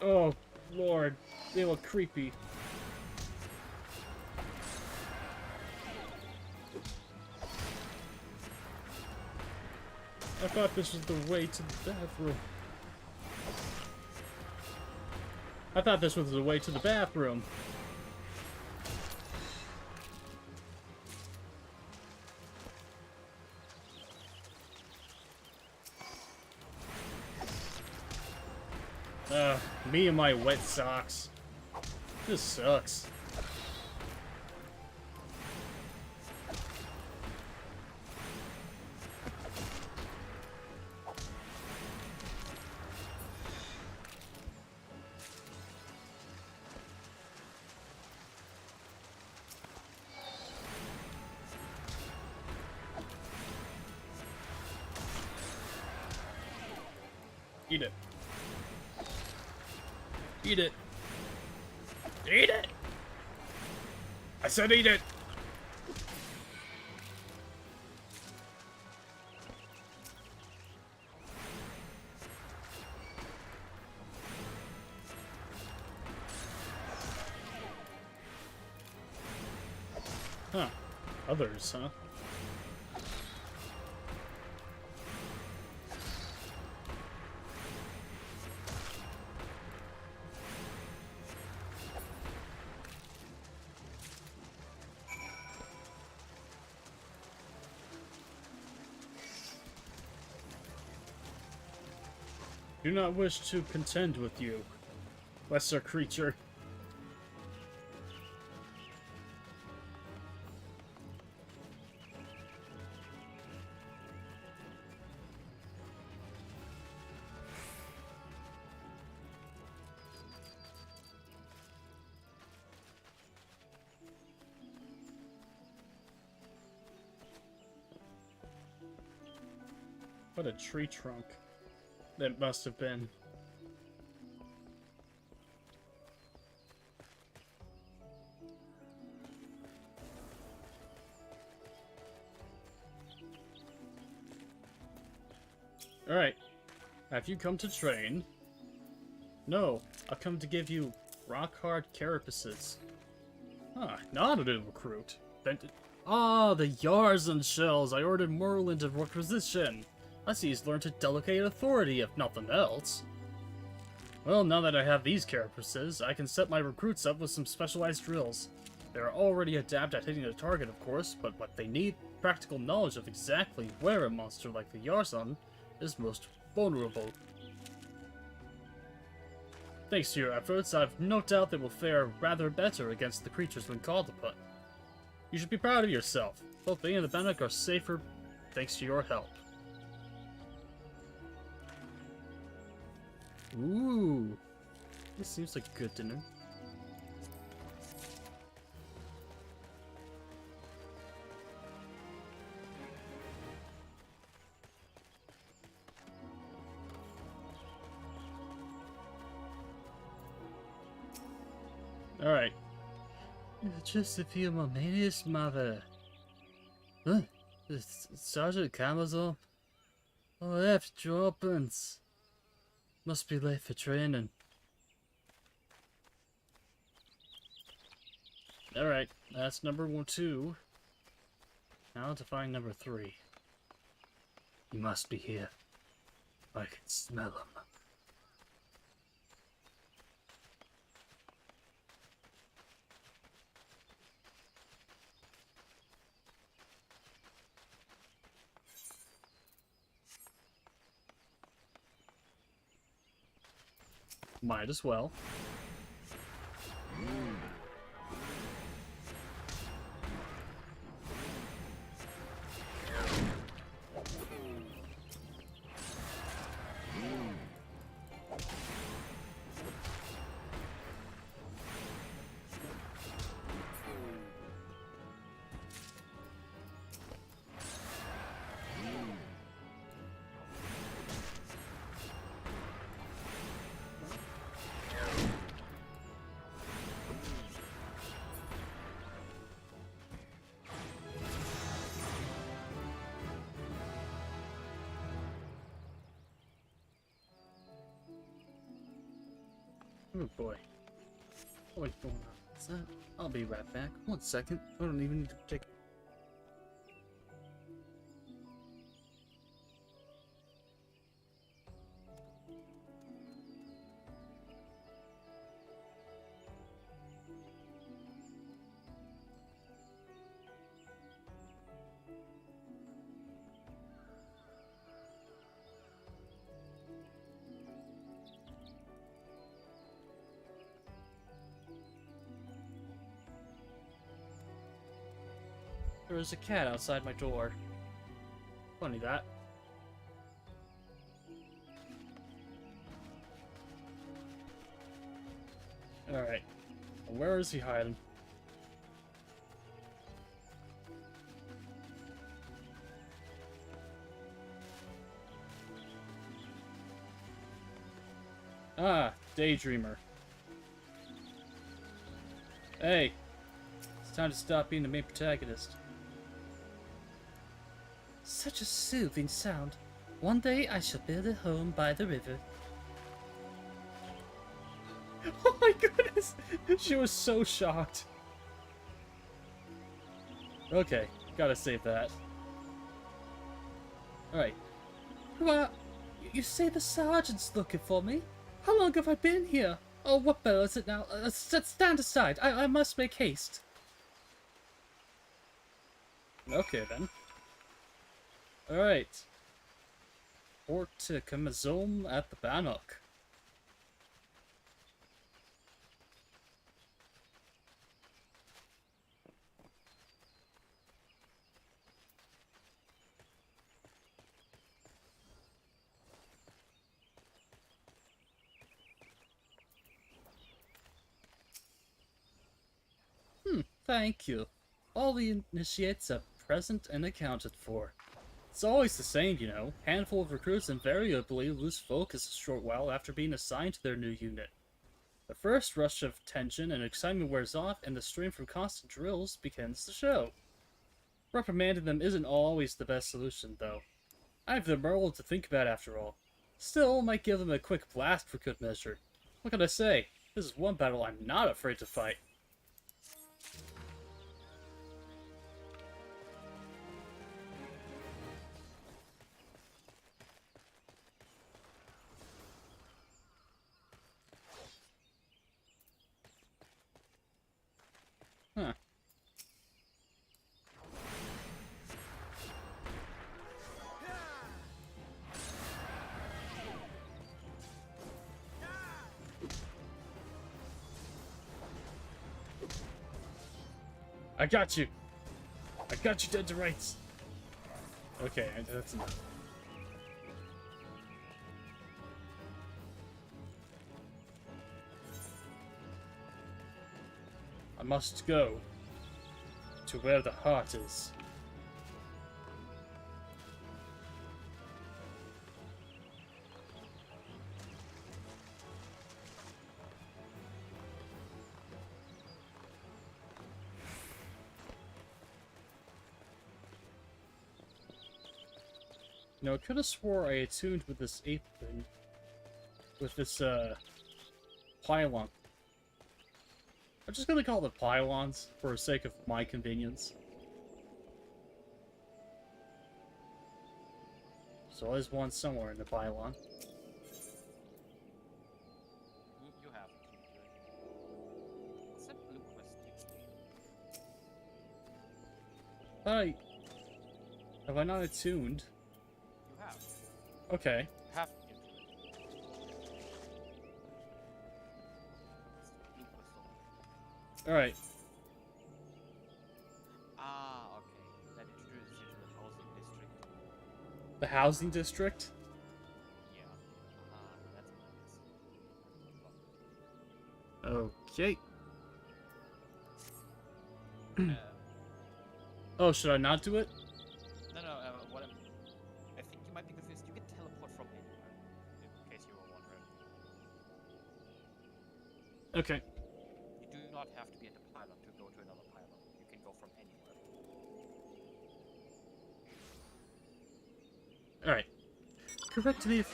Oh, Lord. They look creepy. I thought this was the way to the bathroom. I thought this was the way to the bathroom. Me and my wet socks. This sucks. Eat it. Eat it. Eat it! I said eat it! Huh. Others, huh? Do not wish to contend with you, lesser creature. What a tree trunk that must have been. Alright. Have you come to train? No, I've come to give you rock-hard carapaces. Ah, not a new recruit. Ah, the Yars and Shells. I ordered Merlin to requisition. I see he's learned to delegate authority, if nothing else. Well, now that I have these carapaces, I can set my recruits up with some specialized drills. They are already adept at hitting a target, of course, but what they need, practical knowledge of exactly where a monster like the Yarsan is most vulnerable. Thanks to your efforts, I've no doubt they will fare rather better against the creatures when called upon. You should be proud of yourself. Both they and the Bannock are safer thanks to your help. Ooh, this seems like a good dinner. Alright. Just a few more minutes, mother. Huh? Sergeant Camel's up? Oh, left droppings. Must be late for training. Alright, that's number 2. Now to find number 3. He must be here. I can smell him. Might as well. Oh boy. What's going on? What's that? I'll be right back. 1 second. I don't even need to take. There is a cat outside my door. Funny that. Alright. Where is he hiding? Ah, Daydreamer. Hey, it's time to stop being the main protagonist. Such a soothing sound. One day I shall build a home by the river. Oh my goodness! She was so shocked. Okay, gotta save that. Alright. Well, you say the sergeant's looking for me? How long have I been here? Oh, what bell is it now? Stand aside. I must make haste. Okay then. Alright. Port to Kamazome at the Bannock. Thank you. All the initiates are present and accounted for. It's always the same, you know. Handful of recruits invariably lose focus a short while after being assigned to their new unit. The first rush of tension and excitement wears off, and the strain from constant drills begins to show. Reprimanding them isn't always the best solution, though. I have the morale to think about after all. Still, might give them a quick blast for good measure. What can I say? This is one battle I'm not afraid to fight. Huh. I got you! I got you dead to rights! Okay, that's enough. I must go to where the heart is. No, I could have swore I attuned with this ape thing. With this, pylon. I'm just gonna call them pylons, for the sake of my convenience. There's always one somewhere in the pylon. You have to keep doing. What's that blue quest keep doing? Have I not attuned? You have. Okay. You have to get to it. Alright. Ah, okay. That introduces you to the housing district. The housing district? Yeah. That's what it is. Okay. Uh, Oh, should I not do it? no, what I think you might be confused. You can teleport from anywhere, in case you were wondering. Okay. You do not have to be at the pylon to go to another pylon. You can go from anywhere. Alright. Correct me if...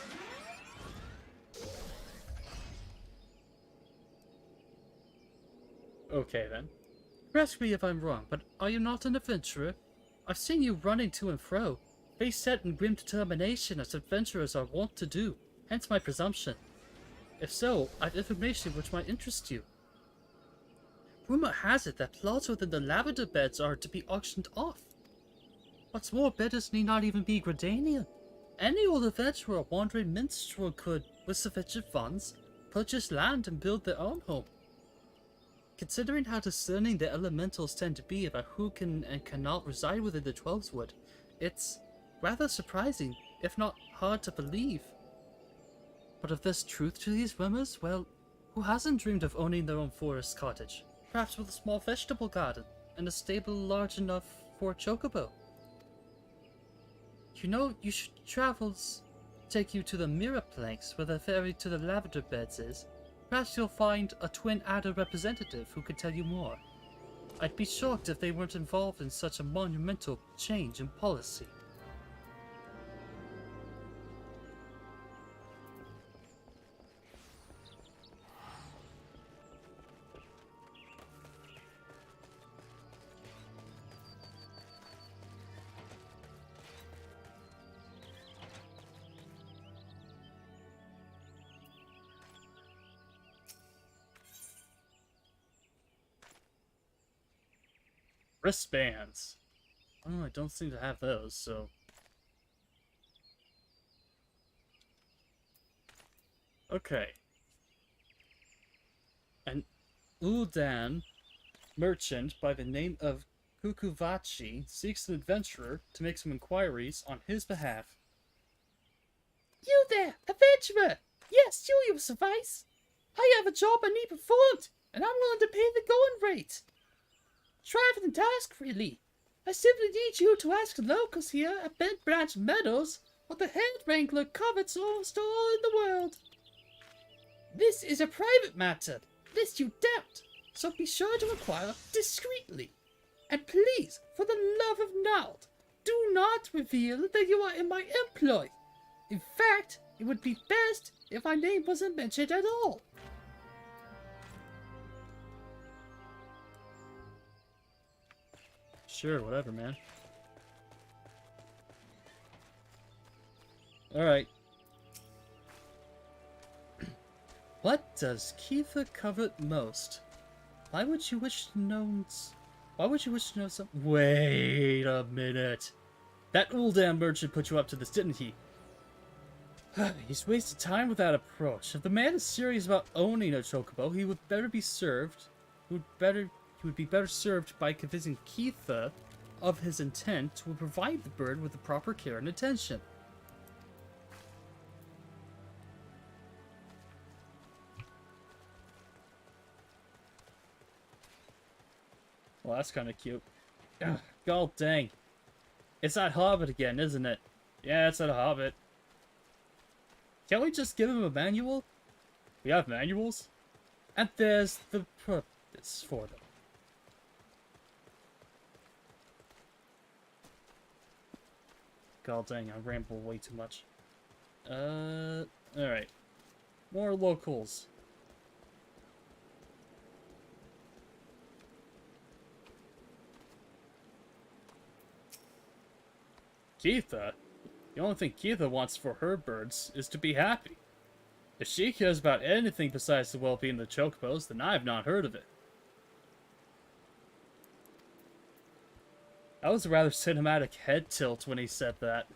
Okay, then. Correct me if I'm wrong, but are you not an adventurer? I've seen you running to and fro, face set in grim determination as adventurers are wont to do, hence my presumption. If so, I've information which might interest you. Rumor has it that plots within the lavender beds are to be auctioned off. What's more, bidders need not even be Gradanian. Any old adventurer or wandering minstrel could, with sufficient funds, purchase land and build their own home. Considering how discerning the elementals tend to be about who can and cannot reside within the Twelveswood, it's rather surprising, if not hard to believe. But if there's truth to these rumors, well, who hasn't dreamed of owning their own forest cottage? Perhaps with a small vegetable garden, and a stable large enough for a chocobo. You know, you should travels take you to the mirror planks where the ferry to the lavender beds is. Perhaps you'll find a Twin Adder representative who could tell you more. I'd be shocked if they weren't involved in such a monumental change in policy. Wristbands. Oh, I don't seem to have those, so... Okay. An Uldan merchant by the name of Kukuvachi seeks an adventurer to make some inquiries on his behalf. You there, adventurer! Yes, you will suffice. I have a job I need performed, and I'm willing to pay the going rate. Trifling task, really. I simply need you to ask the locals here at Bent Branch Meadows what the head wrangler covets almost all in the world. This is a private matter, lest you doubt, so be sure to inquire discreetly. And please, for the love of Nald, do not reveal that you are in my employ. In fact, it would be best if my name wasn't mentioned at all. Sure, whatever, man. Alright. What does Keitha covet most? Why would you wish to know... Why would you wish to know something? Wait a minute. That Uldan merchant put you up to this, didn't he? He's wasted time with that approach. If the man is serious about owning a chocobo, he would better be served. He would be better served by convincing Keitha of his intent to provide the bird with the proper care and attention. Well, that's kind of cute. Ugh, god dang. It's that hobbit again, isn't it? Yeah, it's that hobbit. Can't we just give him a manual? We have manuals? And there's the purpose for them. God dang, I ramble way too much. Alright. More locals. Keitha? The only thing Keitha wants for her birds is to be happy. If she cares about anything besides the well-being of the chocobos, then I have not heard of it. That was a rather cinematic head tilt when he said that.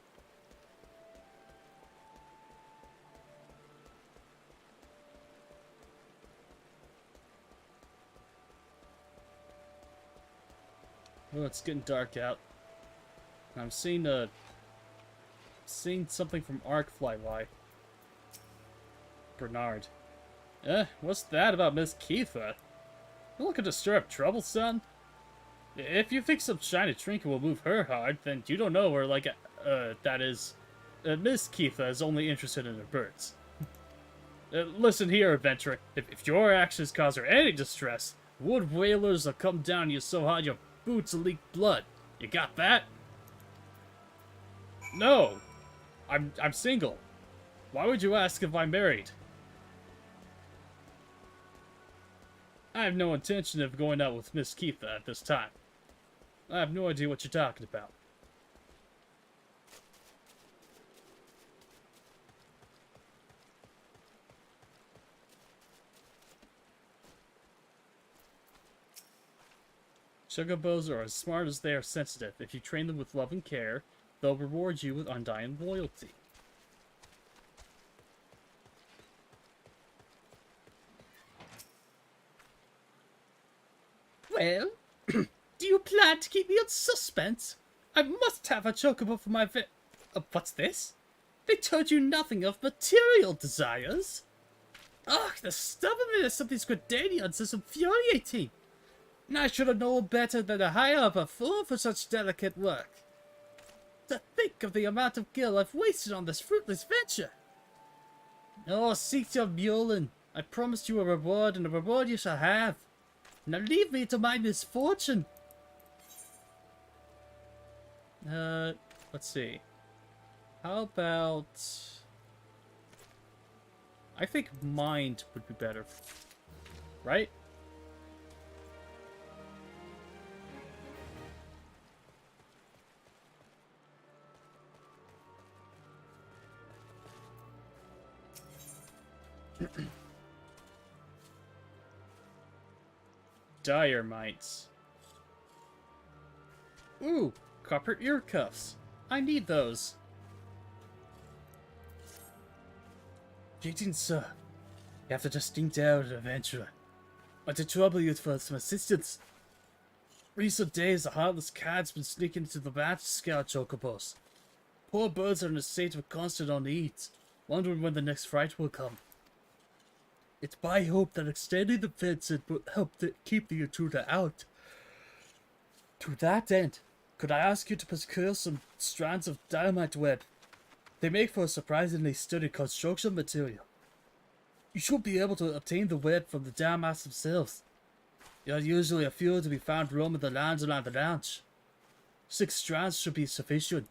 Oh, it's getting dark out. I'm seeing something from Ark fly by. Bernard. What's that about Miss Keitha? You looking to stir up trouble, son? If you think some shiny trinket will move her heart, then you don't know her like, that is... Miss Keitha is only interested in her birds. Listen here, adventurer. If your actions cause her any distress, wood whalers will come down on you so hard your boots will leak blood. You got that? No! I'm single. Why would you ask if I'm married? I have no intention of going out with Miss Keitha at this time. I have no idea what you're talking about. Chocobos are as smart as they are sensitive. If you train them with love and care, they'll reward you with undying loyalty. Well, do you plan to keep me in suspense? I must have a chocobo for my what's this? They told you nothing of material desires? Ugh, the stubbornness of these Gradanians is infuriating. I should have known better than to hire up a fool for such delicate work. To think of the amount of gil I've wasted on this fruitless venture. Oh, seek your mulin. I promised you a reward, and a reward you shall have. Now leave me to my misfortune. Let's see. How about... I think mind would be better. Right? Dire mites. Ooh, copper ear cuffs. I need those. Greetings, sir. You have to just stink out an adventurer. Want to trouble you for some assistance. Recent days, a heartless cat's been sneaking into the batch scout chocobos. Poor birds are in a state of constant unease, wondering when the next fright will come. It's my hope that extending the fence will help to keep the intruder out. To that end, could I ask you to procure some strands of dynamite web? They make for a surprisingly sturdy construction material. You should be able to obtain the web from the Guildmasters themselves. There are usually a few to be found roaming the lands around the ranch. 6 strands should be sufficient.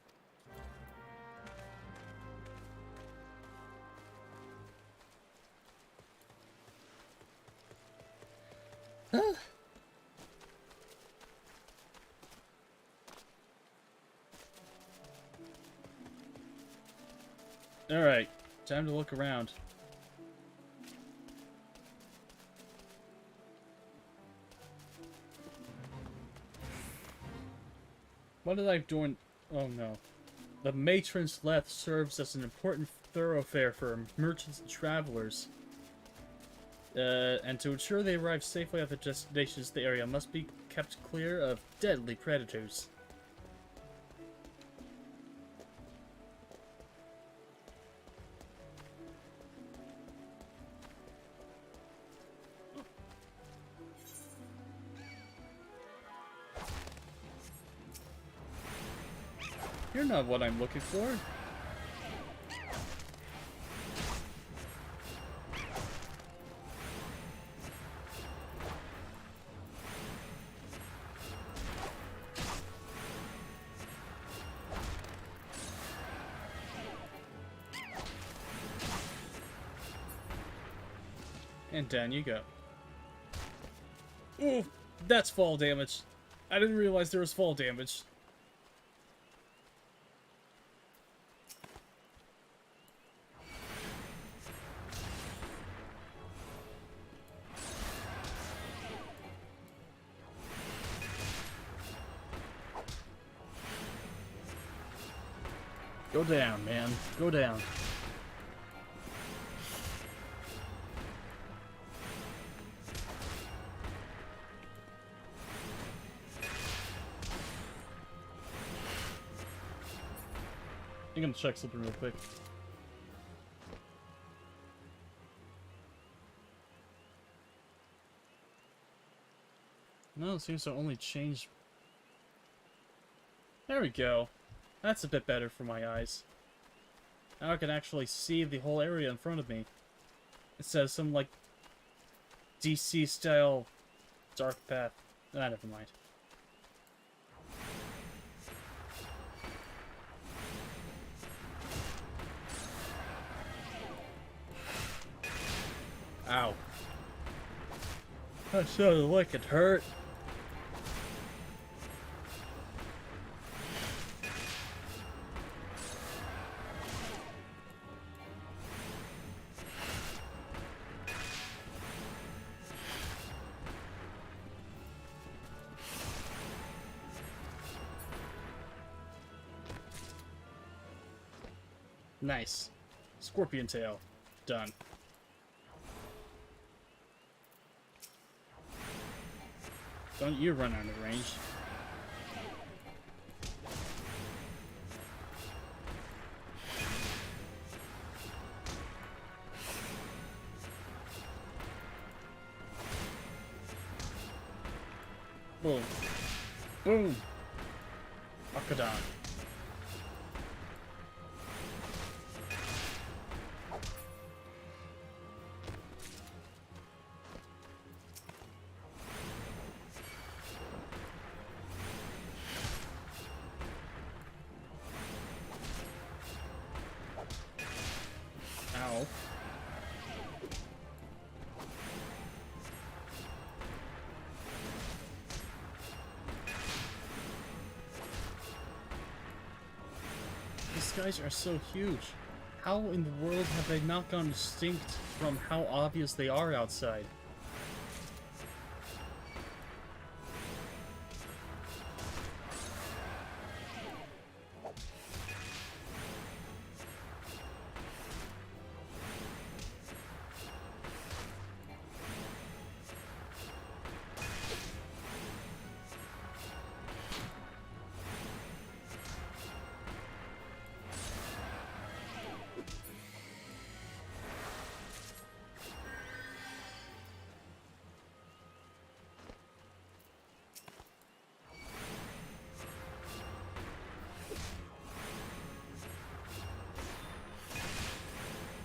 Alright, time to look around. What did I do? Oh no. The matron's left serves as an important thoroughfare for merchants and travelers. And to ensure they arrive safely at their destinations, the area must be kept clear of deadly predators. You're not what I'm looking for. And down you go. Ooh, that's fall damage. I didn't realize there was fall damage. Go down, man. Go down. I'm gonna check something real quick. No, it seems to only change. There we go. That's a bit better for my eyes. Now I can actually see the whole area in front of me. It says some, like, DC-style dark path. Ah, never mind. Ow. That sounded like it hurt. Nice. Scorpion tail. Done. Don't you run out of range. Boom. Boom. Akadon. Ow. These guys are so huge. How in the world have they not gone extinct from how obvious they are outside?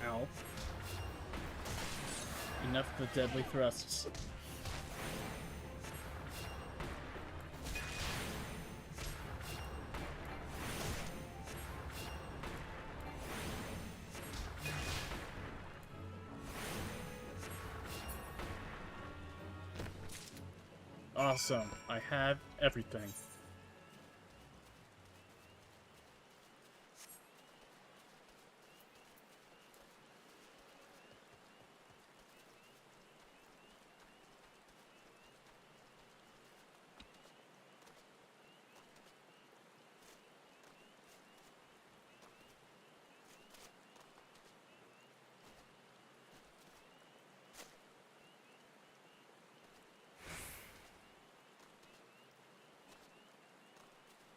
Ow. Enough of the deadly thrusts. Awesome. I have everything.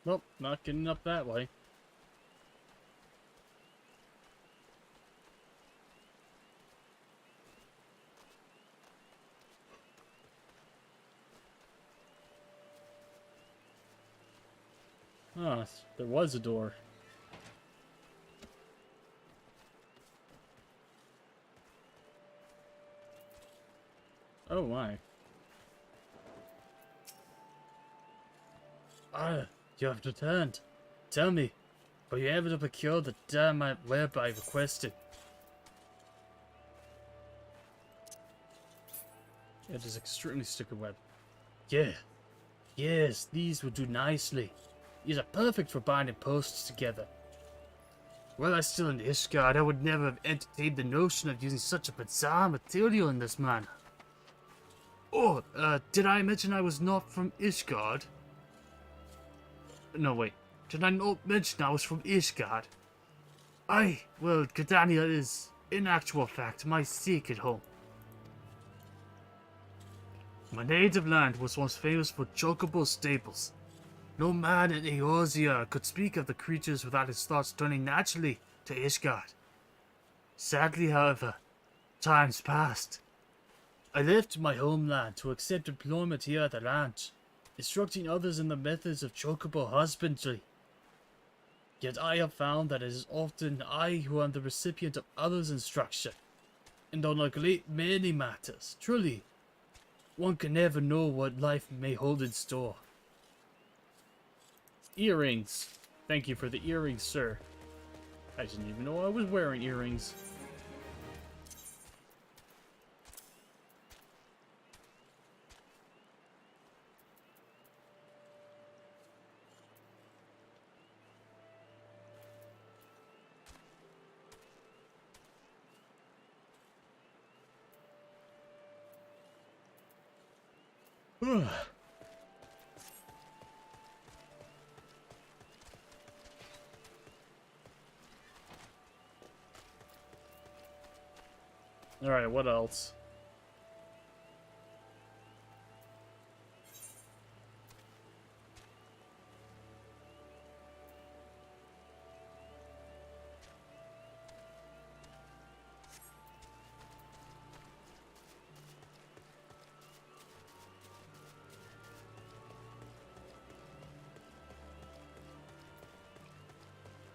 Nope, not getting up that way. Ah, there was a door. Oh my. Ah, you have returned. Tell me, were you able to procure the dynamite web I requested? It is extremely sticky web. Yeah. Yes, these would do nicely. These are perfect for binding posts together. Were I still in Ishgard, I would never have entertained the notion of using such a bizarre material in this manner. Oh, did I mention I was not from Ishgard? No, wait. Did I not mention I was from Ishgard? Well, Gridania is, in actual fact, my secret home. My native land was once famous for chocobo stables. No man in Eorzea could speak of the creatures without his thoughts turning naturally to Ishgard. Sadly, however, times passed. I left my homeland to accept employment here at the ranch, instructing others in the methods of chocobo husbandry. Yet I have found that it is often I who am the recipient of others' instruction, and on a great many matters. Truly, one can never know what life may hold in store. Earrings. Thank you for the earrings, sir. I didn't even know I was wearing earrings. Alright, what else?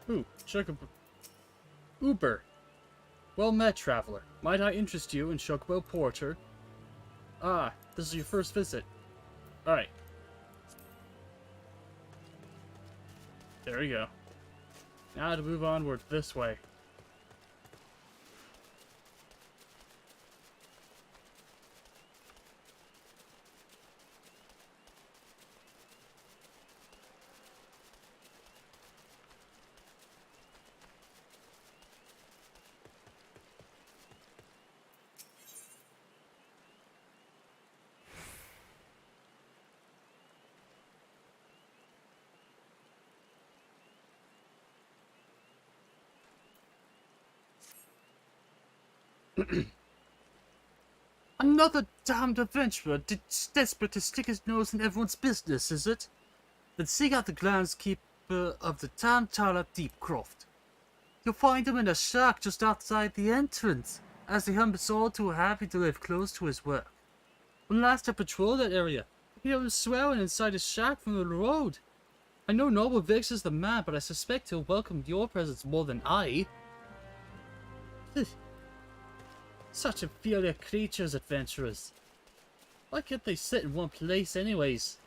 Ooh, Chocobo. Uber. Well met, traveler. Might I interest you in Chocobo Porter? Ah, this is your first visit. Alright. There we go. Now to move onward this way. Another damned adventurer desperate to stick his nose in everyone's business, is it? Then seek out the groundskeeper of the Tantala Deepcroft. You'll find him in a shack just outside the entrance, as he hums all too happy to live close to his work. When last I patrolled that area, I hear him swearing inside his shack from the road. I know Noble Vix is the man, but I suspect he'll welcome your presence more than I. Such inferior creatures, adventurers. Why can't they sit in one place anyways?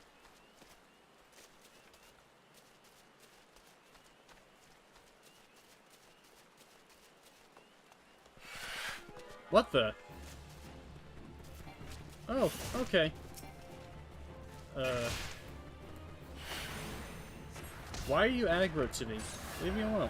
What the? Oh, okay. Why are you aggro to me? Leave me alone.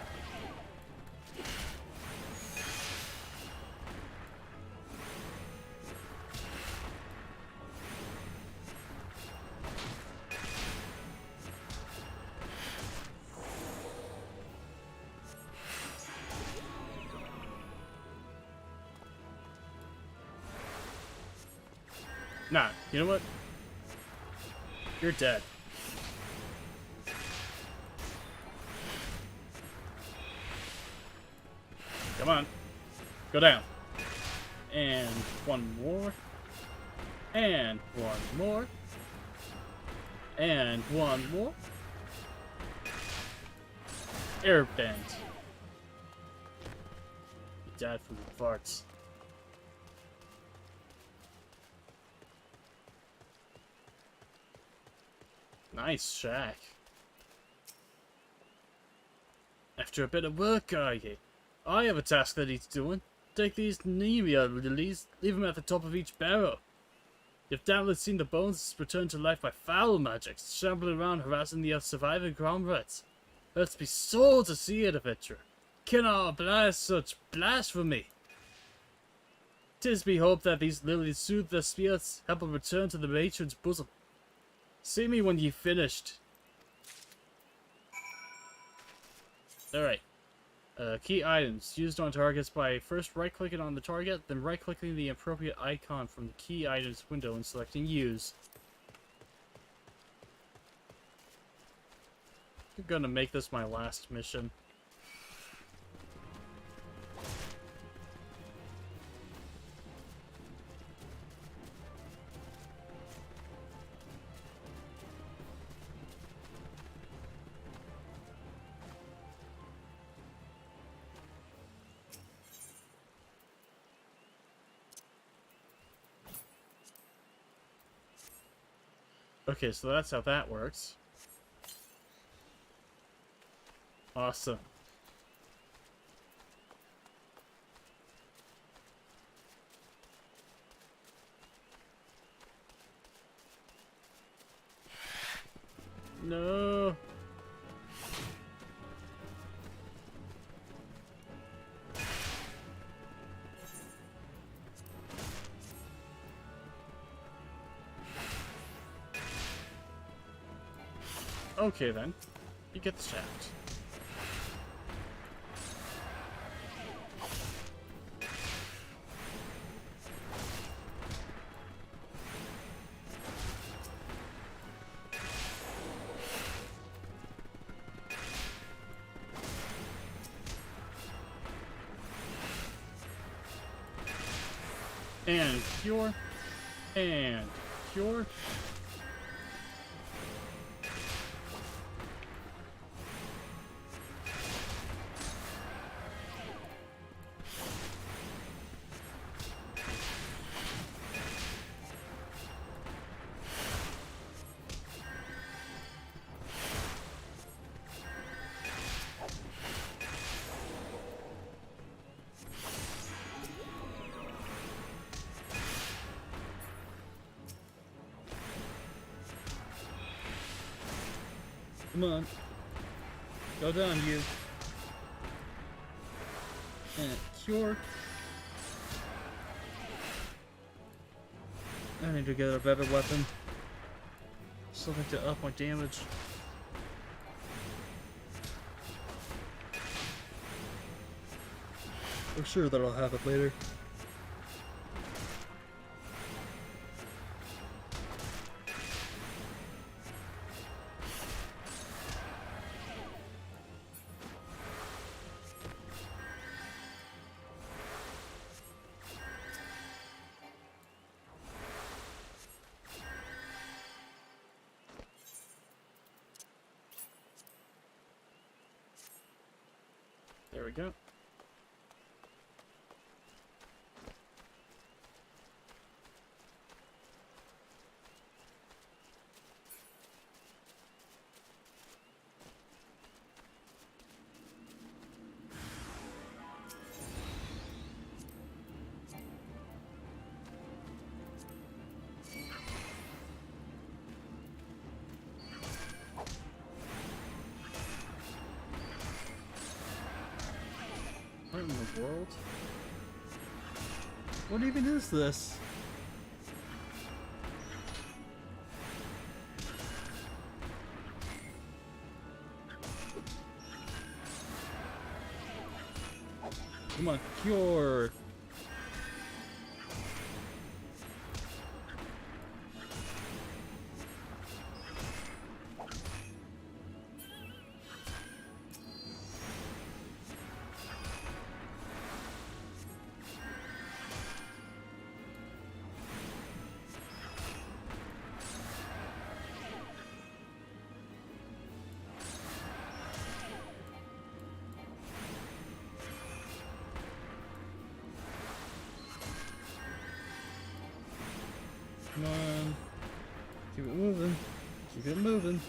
Nah, you know what? You're dead. Come on. Go down. And one more. And one more. And one more. Airbend. You died from the farts. Nice shack. After a bit of work, are you? I have a task that needs doing. Take these Nemia lilies, leave them at the top of each barrow. You've doubtless seen the bones returned to life by foul magics, shambling around harassing the surviving comrades. Let's be sold to see it, adventurer. Cannot blast such blasphemy. 'Tis me hope that these lilies soothe their spirits, help them return to the matron's bosom. See me when you've finished. Alright. Key items. Used on targets by first right-clicking on the target, then right-clicking the appropriate icon from the key items window and selecting use. I'm gonna make this my last mission. Okay, so that's how that works. Awesome. No. Okay then. You get the shaft. And cure. And cure. Come on. Go down, you. And cure. I need to get a better weapon. Something to up my damage. I'm sure that I'll have it later. There we go. What in the world? What even is this? Come on, cure! Come on. Keep it moving. Keep it moving.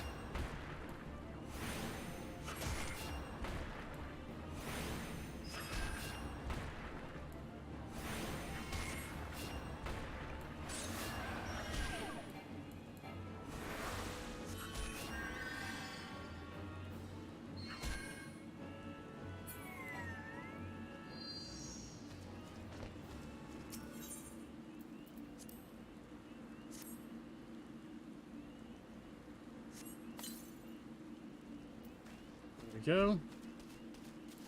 Go.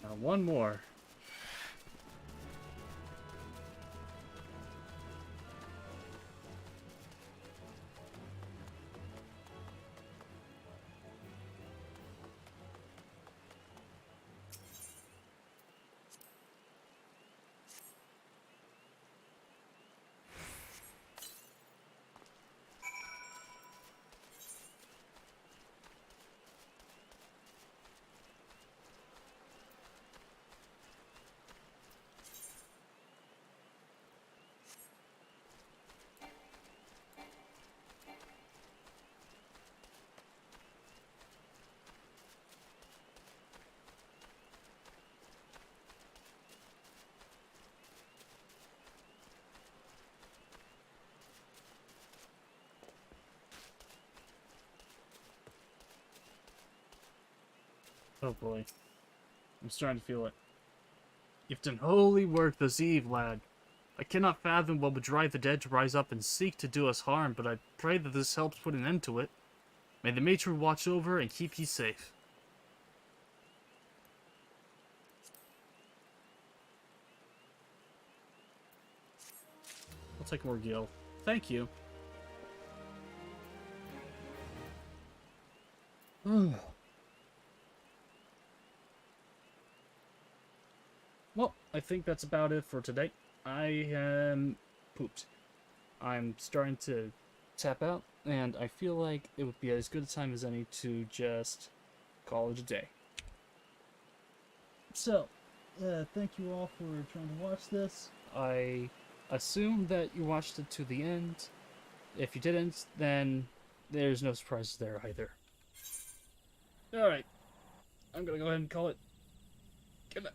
Now one more. Oh boy. I'm starting to feel it. You've done holy work this eve, lad. I cannot fathom what would drive the dead to rise up and seek to do us harm, but I pray that this helps put an end to it. May the matron watch over and keep ye safe. I'll take more gil. Thank you. Well, I think that's about it for today. I am pooped. I'm starting to tap out, and I feel like it would be as good a time as any to just call it a day. So, thank you all for trying to watch this. I assume that you watched it to the end. If you didn't, then there's no surprises there either. Alright, I'm gonna go ahead and call it good night.